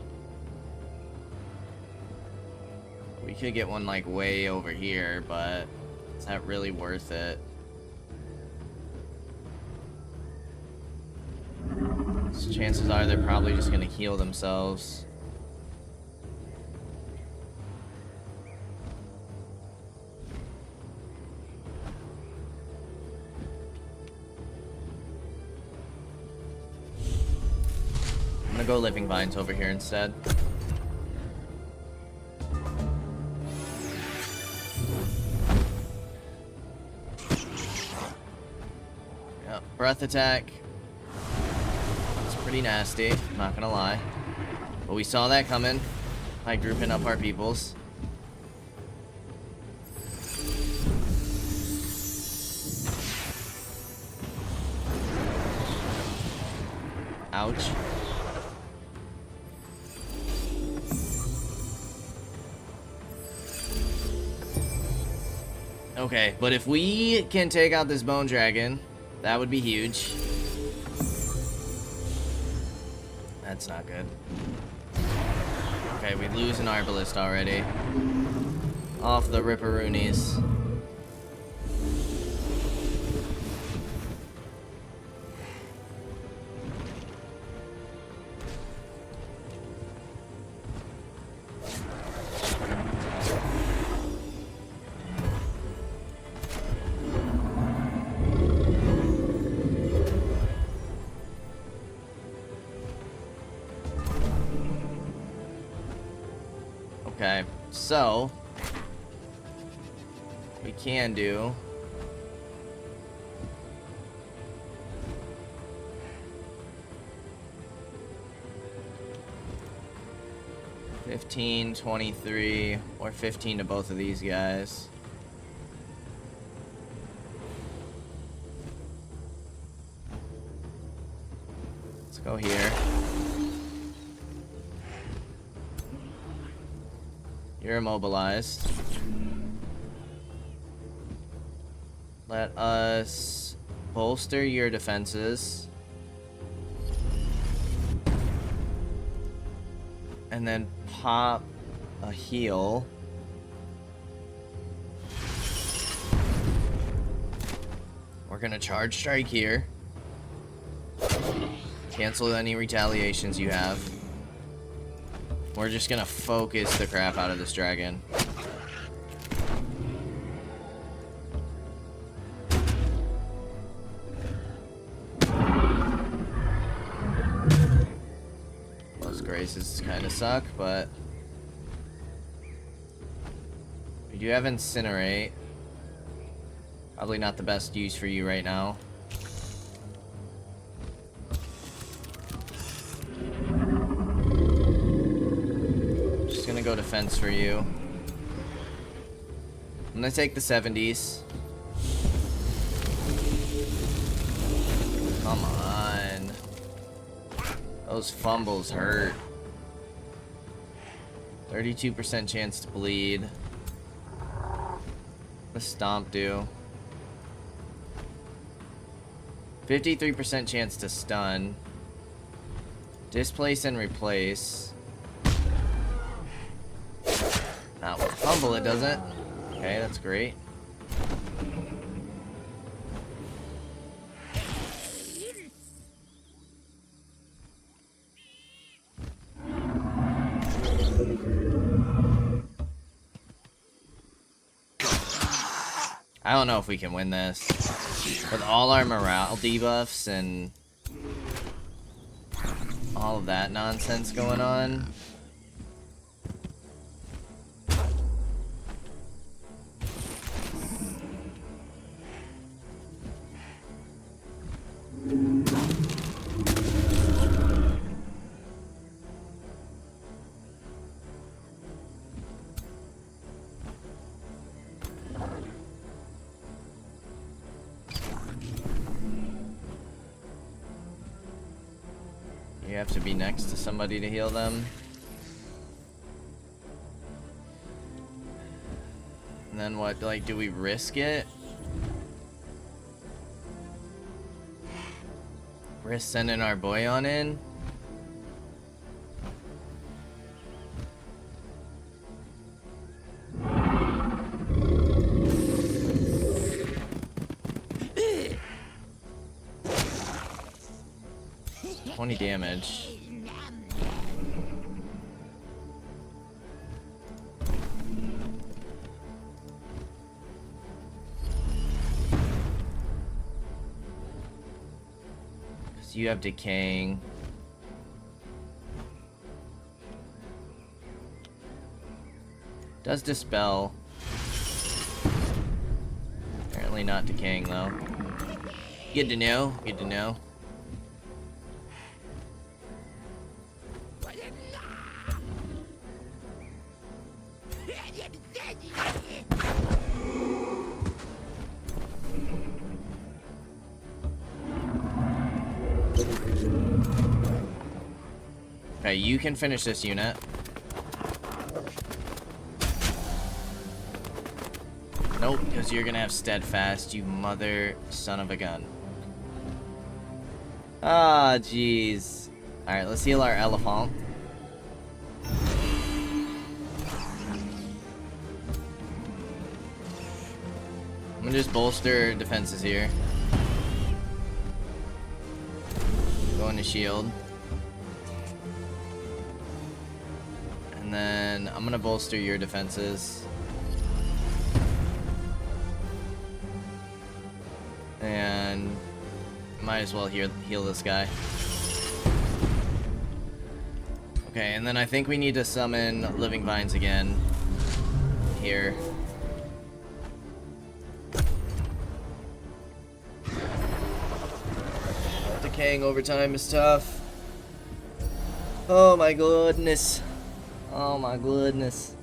We could get one like way over here, but is that really worth it? So chances are they're probably just gonna heal themselves. I'm gonna go Living Vines over here instead. Breath attack. It's pretty nasty, I'm not gonna lie. But we saw that coming by grouping up our peoples. Ouch. Okay, but if we can take out this bone dragon, that would be huge. That's not good. Okay, we lose an Arbalist already. Off the Ripperoonies. Okay, so we can do $15, $23, or $15 to both of these guys. Go here. You're immobilized. Let us bolster your defenses. And then pop a heal. We're gonna charge strike here. Cancel any retaliations you have. We're just gonna focus the crap out of this dragon. Those graces kind of suck, but we do have incinerate. Probably not the best use for you right now. Just gonna go defense for you. I'm gonna take the 70s. Come on. Those fumbles hurt. 32% chance to bleed. The stomp do. 53% chance to stun. Displace and replace. Not with fumble, it doesn't. Okay, that's great. I don't know if we can win this. With all our morale debuffs and all of that nonsense going on. You have to be next to somebody to heal them. And then what, like, do we risk it? Risk sending our boy on in? Damage. Because you have decaying. Does dispel. Apparently not decaying though. Good to know. Good to know. Okay, you can finish this unit. Nope, because you're gonna have steadfast, you mother son of a gun. Ah, jeez. Alright, let's heal our elephant. I'm gonna just bolster defenses here. Go into shield. And then I'm gonna bolster your defenses. And might as well heal this guy. Okay, and then I think we need to summon Living Vines again. Here. Decaying over time is tough. Oh my goodness. Oh my goodness.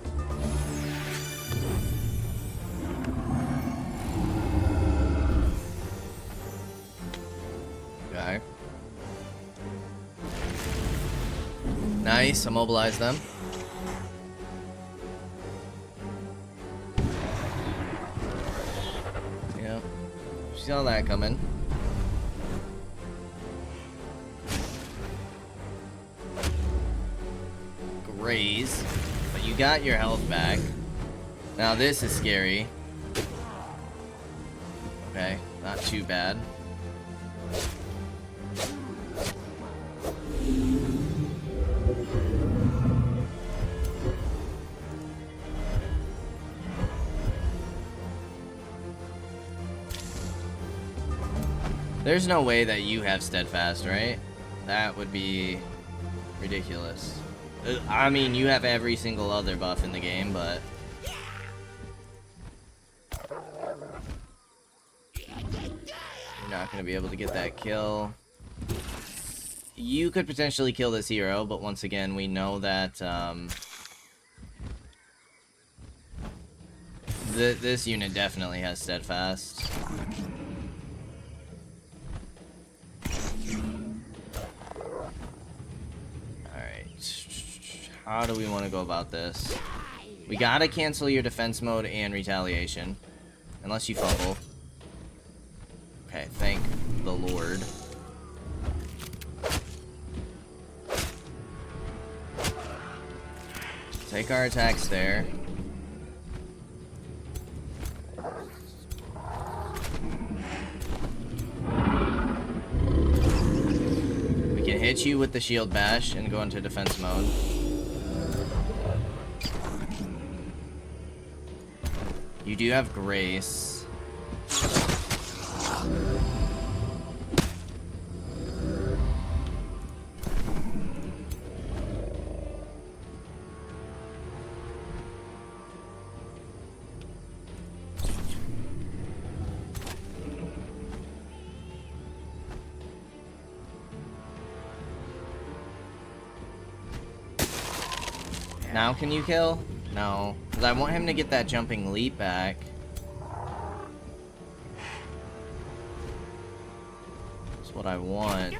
Okay. Nice, immobilize them. Yep. Saw that coming. Graze. But you got your health back. Now this is scary. Okay, not too bad. There's no way that you have steadfast, right? That would be ridiculous. I mean, you have every single other buff in the game, but... you're not going to be able to get that kill. You could potentially kill this hero, but once again, we know that this unit definitely has steadfast. How do we want to go about this? We gotta cancel your defense mode and retaliation. Unless you fumble. Okay, thank the Lord. Take our attacks there. We can hit you with the shield bash and go into defense mode. You do have grace. Now can you kill? No. Because I want him to get that jumping leap back. That's what I want.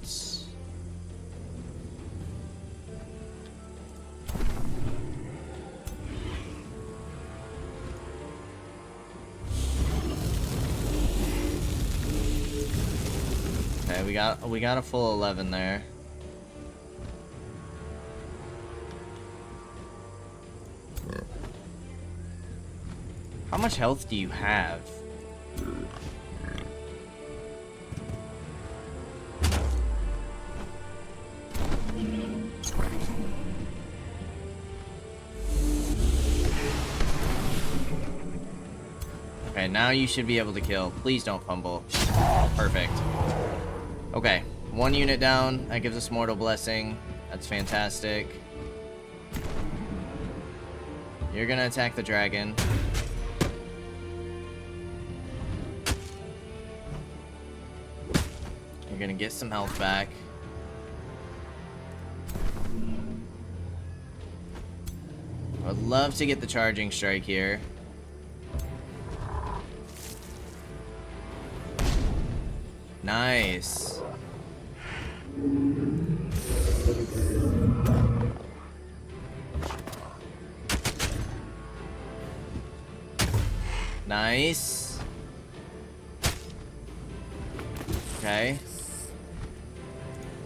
Okay, we got a full 11 there. How much health do you have? Okay, now you should be able to kill. Please don't fumble. Perfect. Okay, 1 unit down. That gives us Mortal Blessing. That's fantastic. You're gonna attack the dragon. You're gonna get some health back. I would love to get the charging strike here. Nice. Nice. Okay.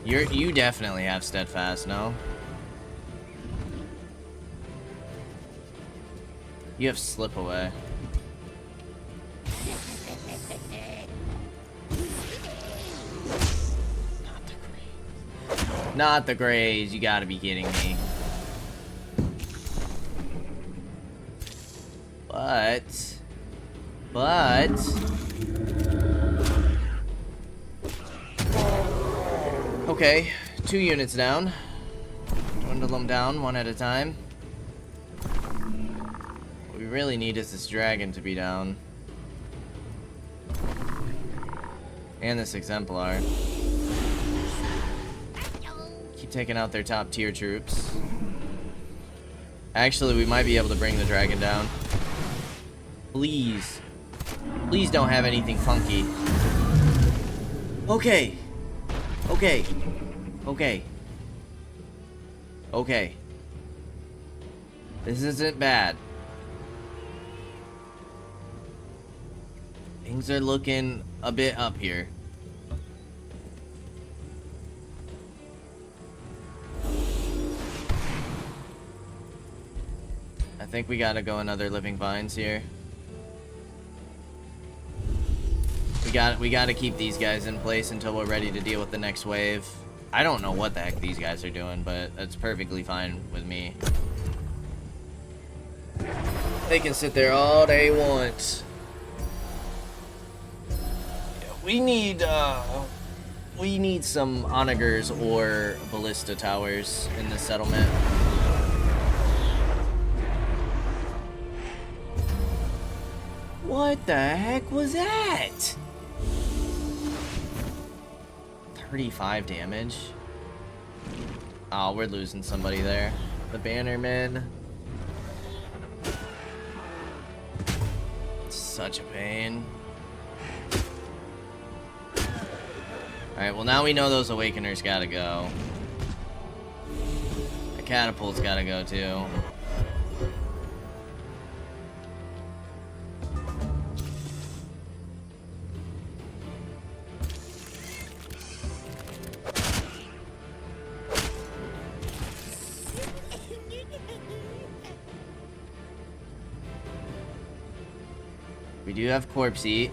You definitely have steadfast, no? You have slip away. Not the grays, you gotta be kidding me. But okay, 2 units down. Dwindle them down 1 at a time. What we really need is this dragon to be down. And this exemplar. Keep taking out their top tier troops. Actually, we might be able to bring the dragon down. Please. Please don't have anything funky. Okay. Okay. Okay. Okay. This isn't bad. Things are looking a bit up here. I think we gotta go another Living Vines here. We gotta keep these guys in place until we're ready to deal with the next wave. I don't know what the heck these guys are doing, but that's perfectly fine with me. They can sit there all they want. We need some onagers or ballista towers in this settlement. What the heck was that? 35 damage. Oh, we're losing somebody there. The Bannermen. Such a pain. Alright, well now we know those Awakeners gotta go. The Catapult's gotta go too. We do have Corpse Eat.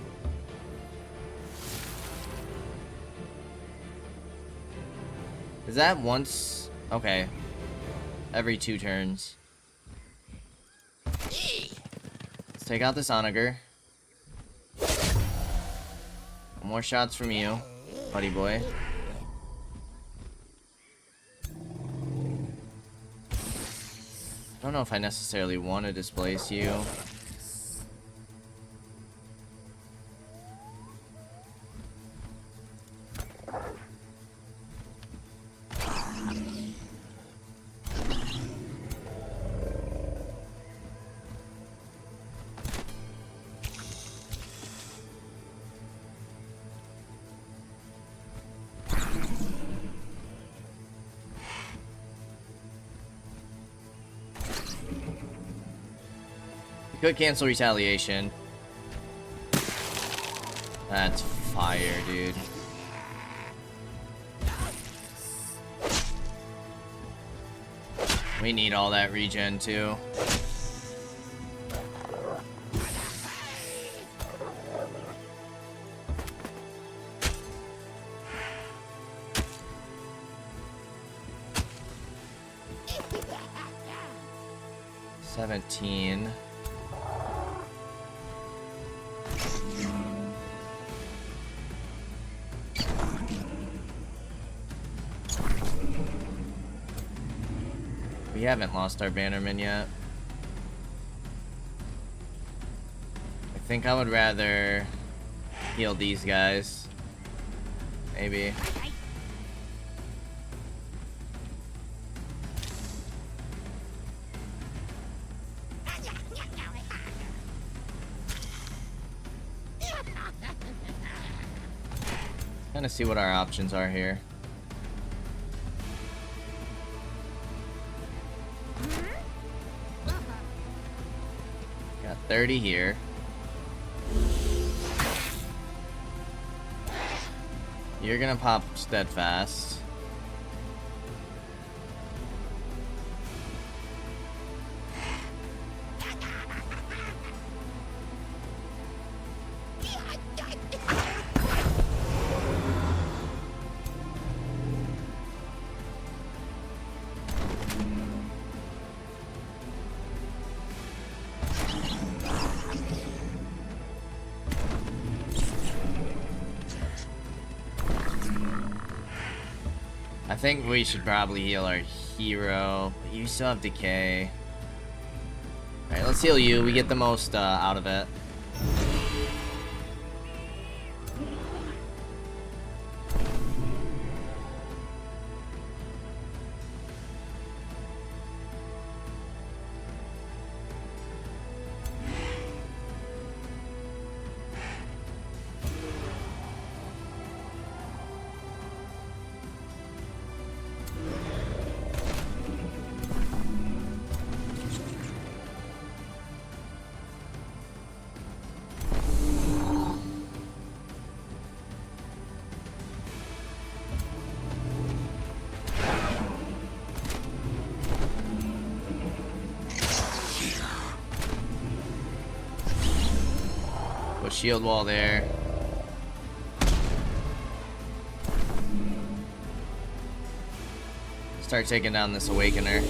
Is that once? Okay. Every 2 turns. Let's take out this Onager. More shots from you, buddy boy. I don't know if I necessarily want to displace you. Could cancel retaliation. That's fire, dude. We need all that regen too. $17. We haven't lost our Bannerman yet. I think I would rather heal these guys. Maybe. Kind of see what our options are here. Got 30 here. You're gonna pop Steadfast. I think we should probably heal our hero, but you still have decay. Alright, let's heal you. We get the most out of it. a shield wall there. Start taking down this Awakener.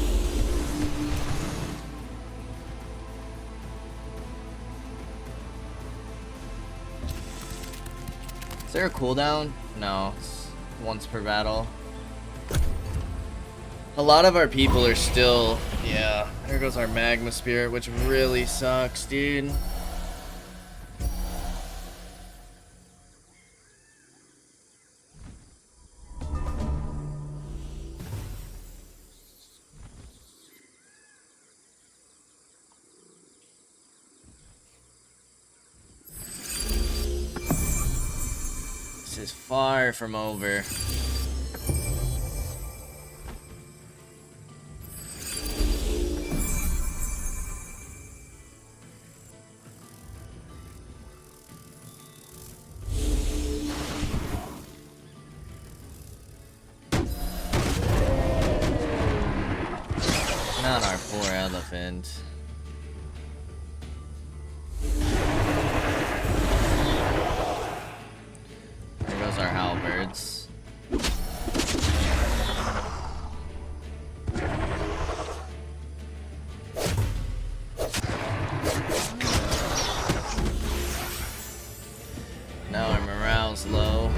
Is there a cooldown? No, it's once per battle. A lot of our people are still... Yeah, there goes our Magma Spirit, which really sucks, dude. This is far from over. Not our poor elephant. There goes our halberds. Now our morale's low.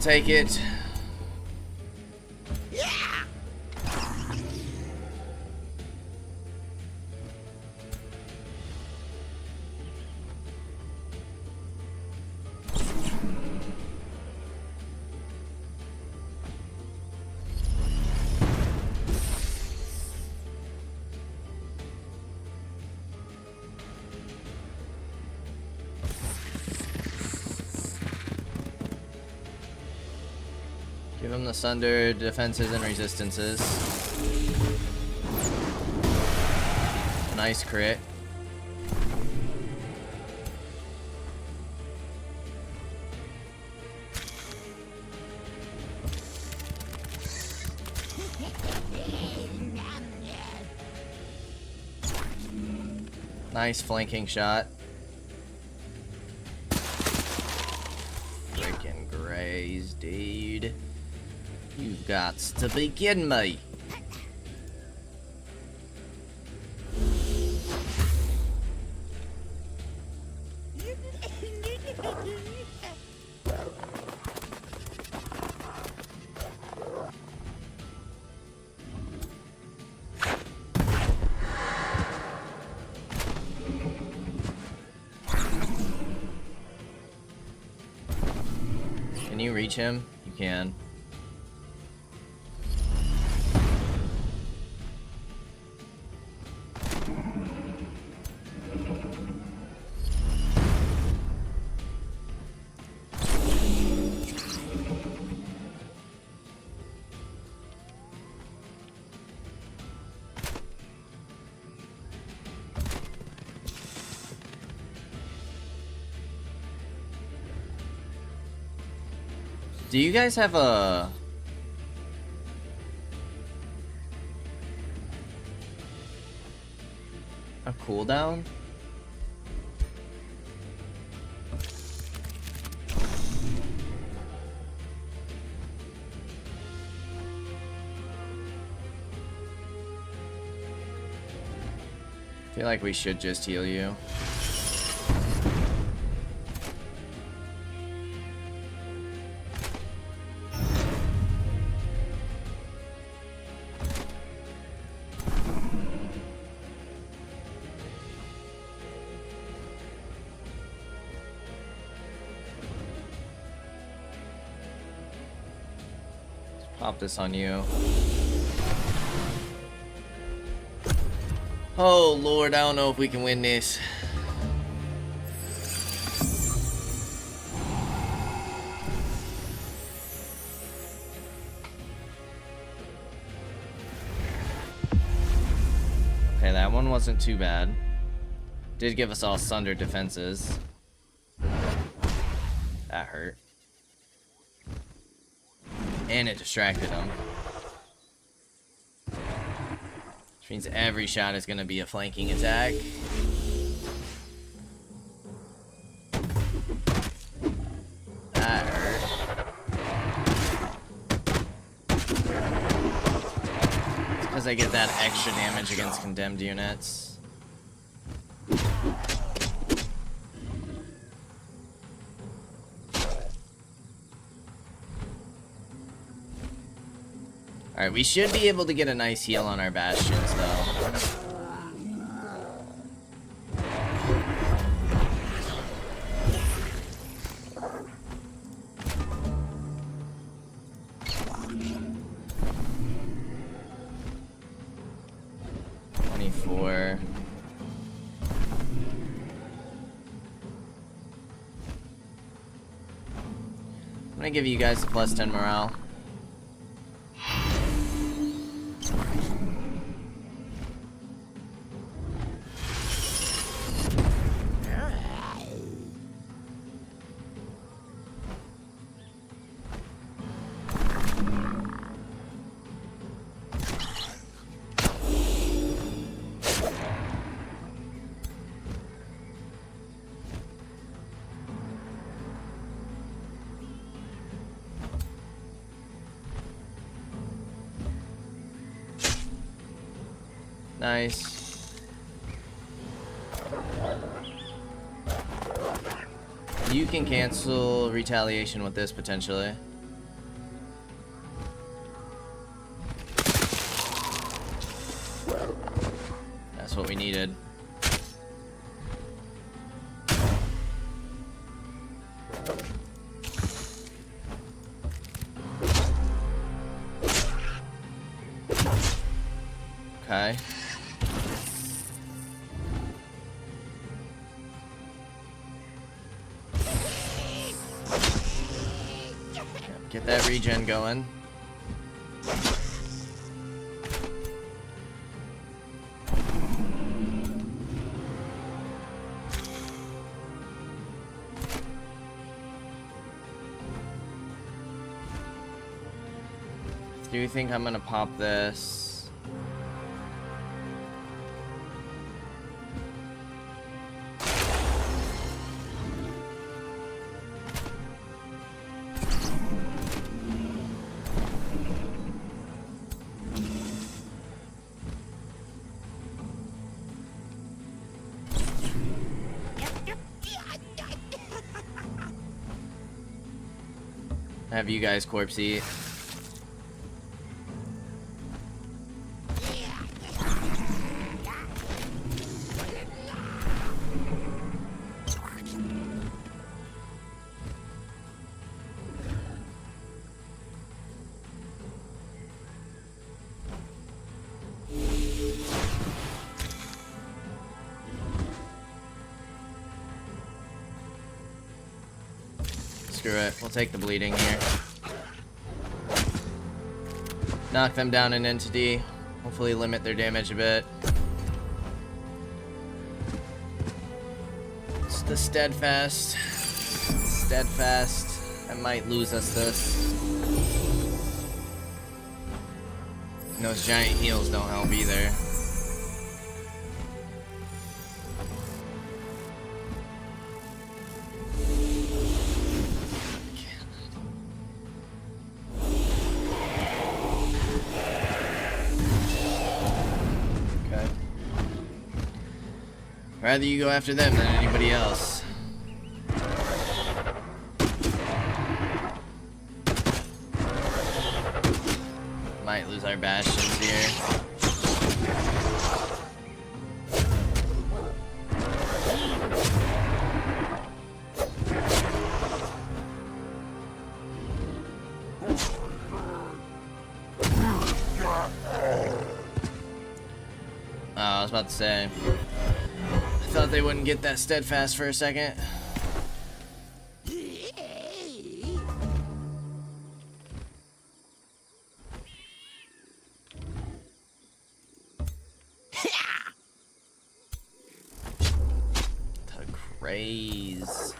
Take it. Give him the Sunder defenses and resistances. Nice crit. Nice flanking shot. Freaking graze, dude. You've got to be kidding me. Can you reach him? You can. Do you guys have a cooldown? I feel like we should just heal you. Pop this on you. Oh lord, I don't know if we can win this. Okay, that one wasn't too bad. Did give us all sunder defenses. That hurt. And it distracted him. Which means every shot is going to be a flanking attack. That hurt. It's because I get that extra damage against condemned units. Alright, we should be able to get a nice heal on our bastions, though. I'm gonna give you guys a +10 morale. Nice. You can cancel retaliation with this, potentially. That's what we needed. Okay. Get that regen going. Do you think I'm gonna pop this? Have you guys corpse eat? Screw it, we'll take the bleeding here. Knock them down an entity. Hopefully limit their damage a bit. It's the steadfast. Steadfast. That might lose us this. And those giant heals don't help either. Rather you go after them than anybody else. Might lose our bastions here. was about to say. I thought they wouldn't get that steadfast for a second. Graze.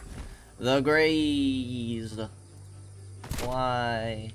The graze. Why?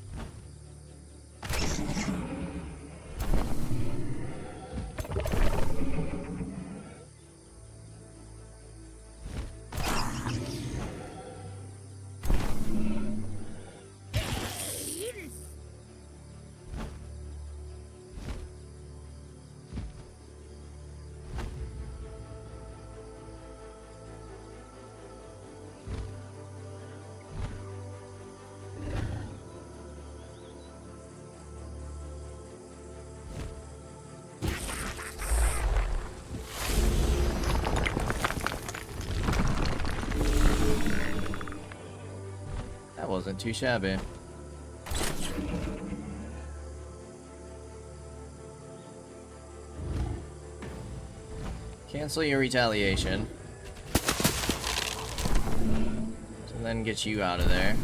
Wasn't too shabby. Cancel your retaliation. And then get you out of there.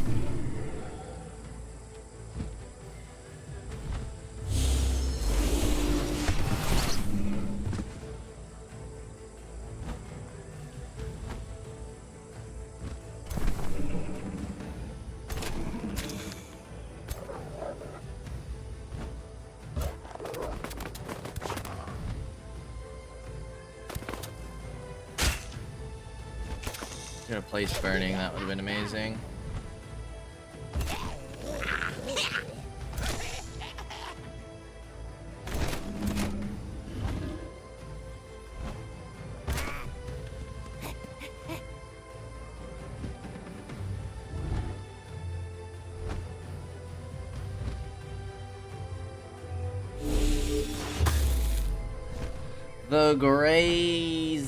Could have placed burning, that would have been amazing. The Graze.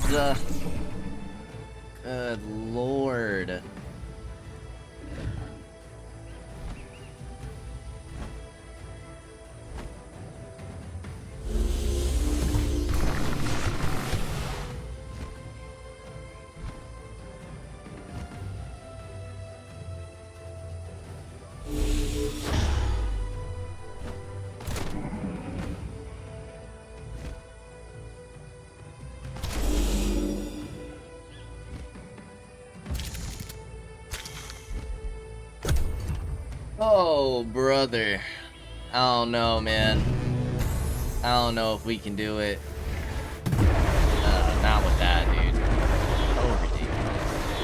Good lord. Oh, brother. I don't know, man. I don't know if we can do it. Not with that, dude. So ridiculous.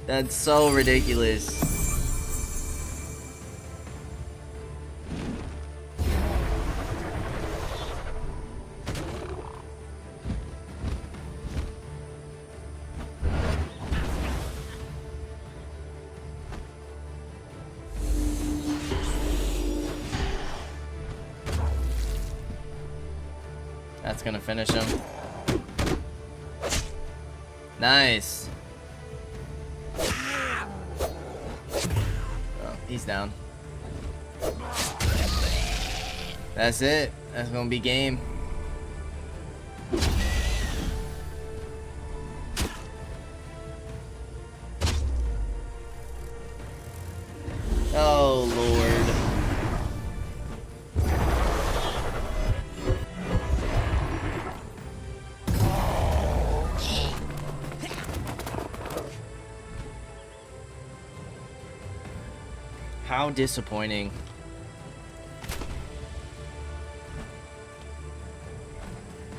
That's so ridiculous. That's gonna finish him. Nice. Oh, he's down. That's it. That's gonna be game. Oh, Lord. How disappointing.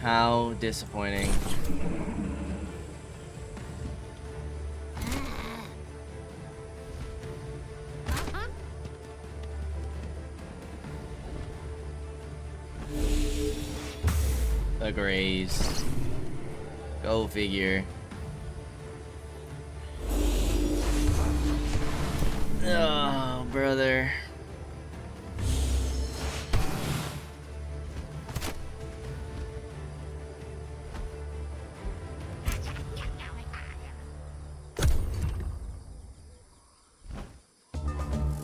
How disappointing. The Grays. Go figure. Oh, brother.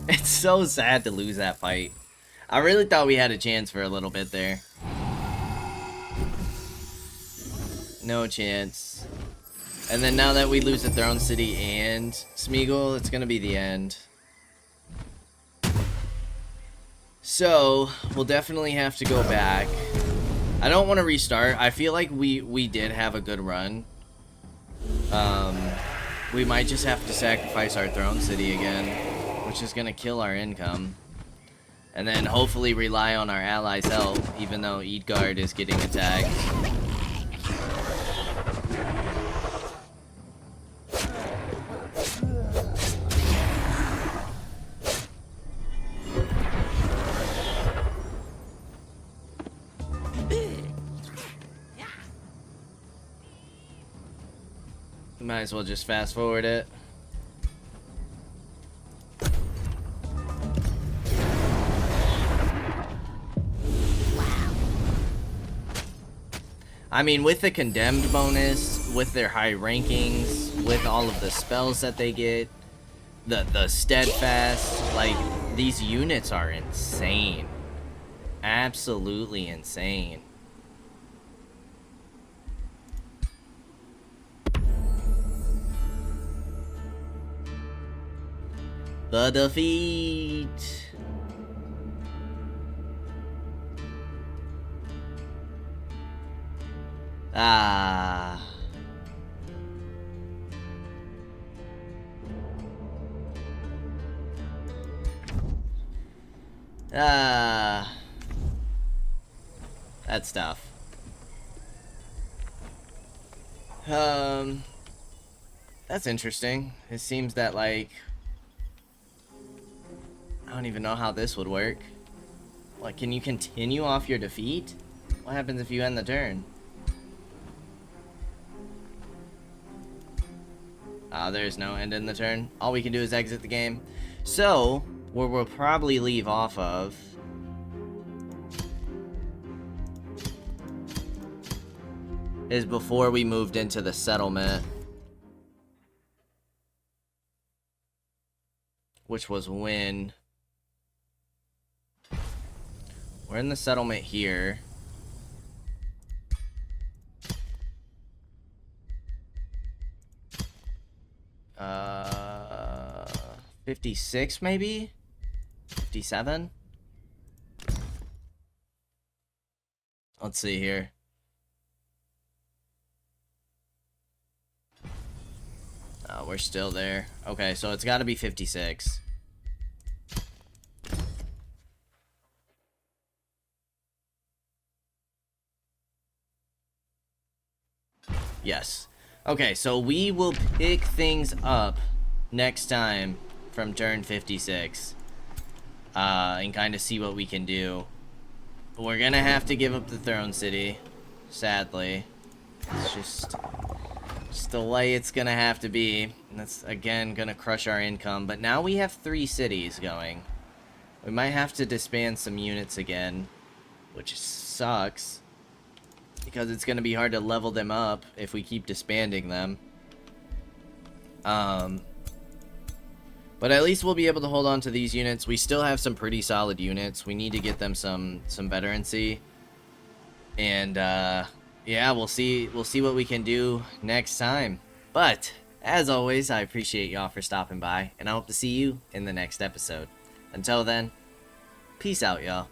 It's so sad to lose that fight. I really thought we had a chance for a little bit there. No chance. And then now that we lose the Throne City and Smeagol, it's gonna be the end. So, we'll definitely have to go back. I don't want to restart. I feel like we did have a good run. We might just have to sacrifice our Throne City again, which is gonna kill our income. And then hopefully rely on our allies' help, even though Eadgard is getting attacked. Might as well just fast forward it. I mean, with the condemned bonus, with their high rankings, with all of the spells that they get, the steadfast, like, these units are insane. Absolutely insane. The defeat. Ah. That's tough. That's interesting. It seems that, like, I don't even know how this would work. Like, can you continue off your defeat? What happens if you end the turn? There's no end in the turn. All we can do is exit the game. So, where we'll probably leave off of is before we moved into the settlement, which was when we're in the settlement here. 56 maybe? 57? Let's see here. We're still there. Okay, so it's got to be 56. Yes. Okay, so we will pick things up next time from turn 56. And kind of see what we can do. We're gonna have to give up the Throne City, sadly. It's just the way it's gonna have to be. And that's, again, gonna crush our income. But now we have 3 cities going. We might have to disband some units again, which sucks, because it's gonna be hard to level them up if we keep disbanding them. But at least we'll be able to hold on to these units. We still have some pretty solid units. We need to get them some veterancy. And yeah, we'll see what we can do next time. But as always, I appreciate y'all for stopping by, and I hope to see you in the next episode. Until then, peace out, y'all.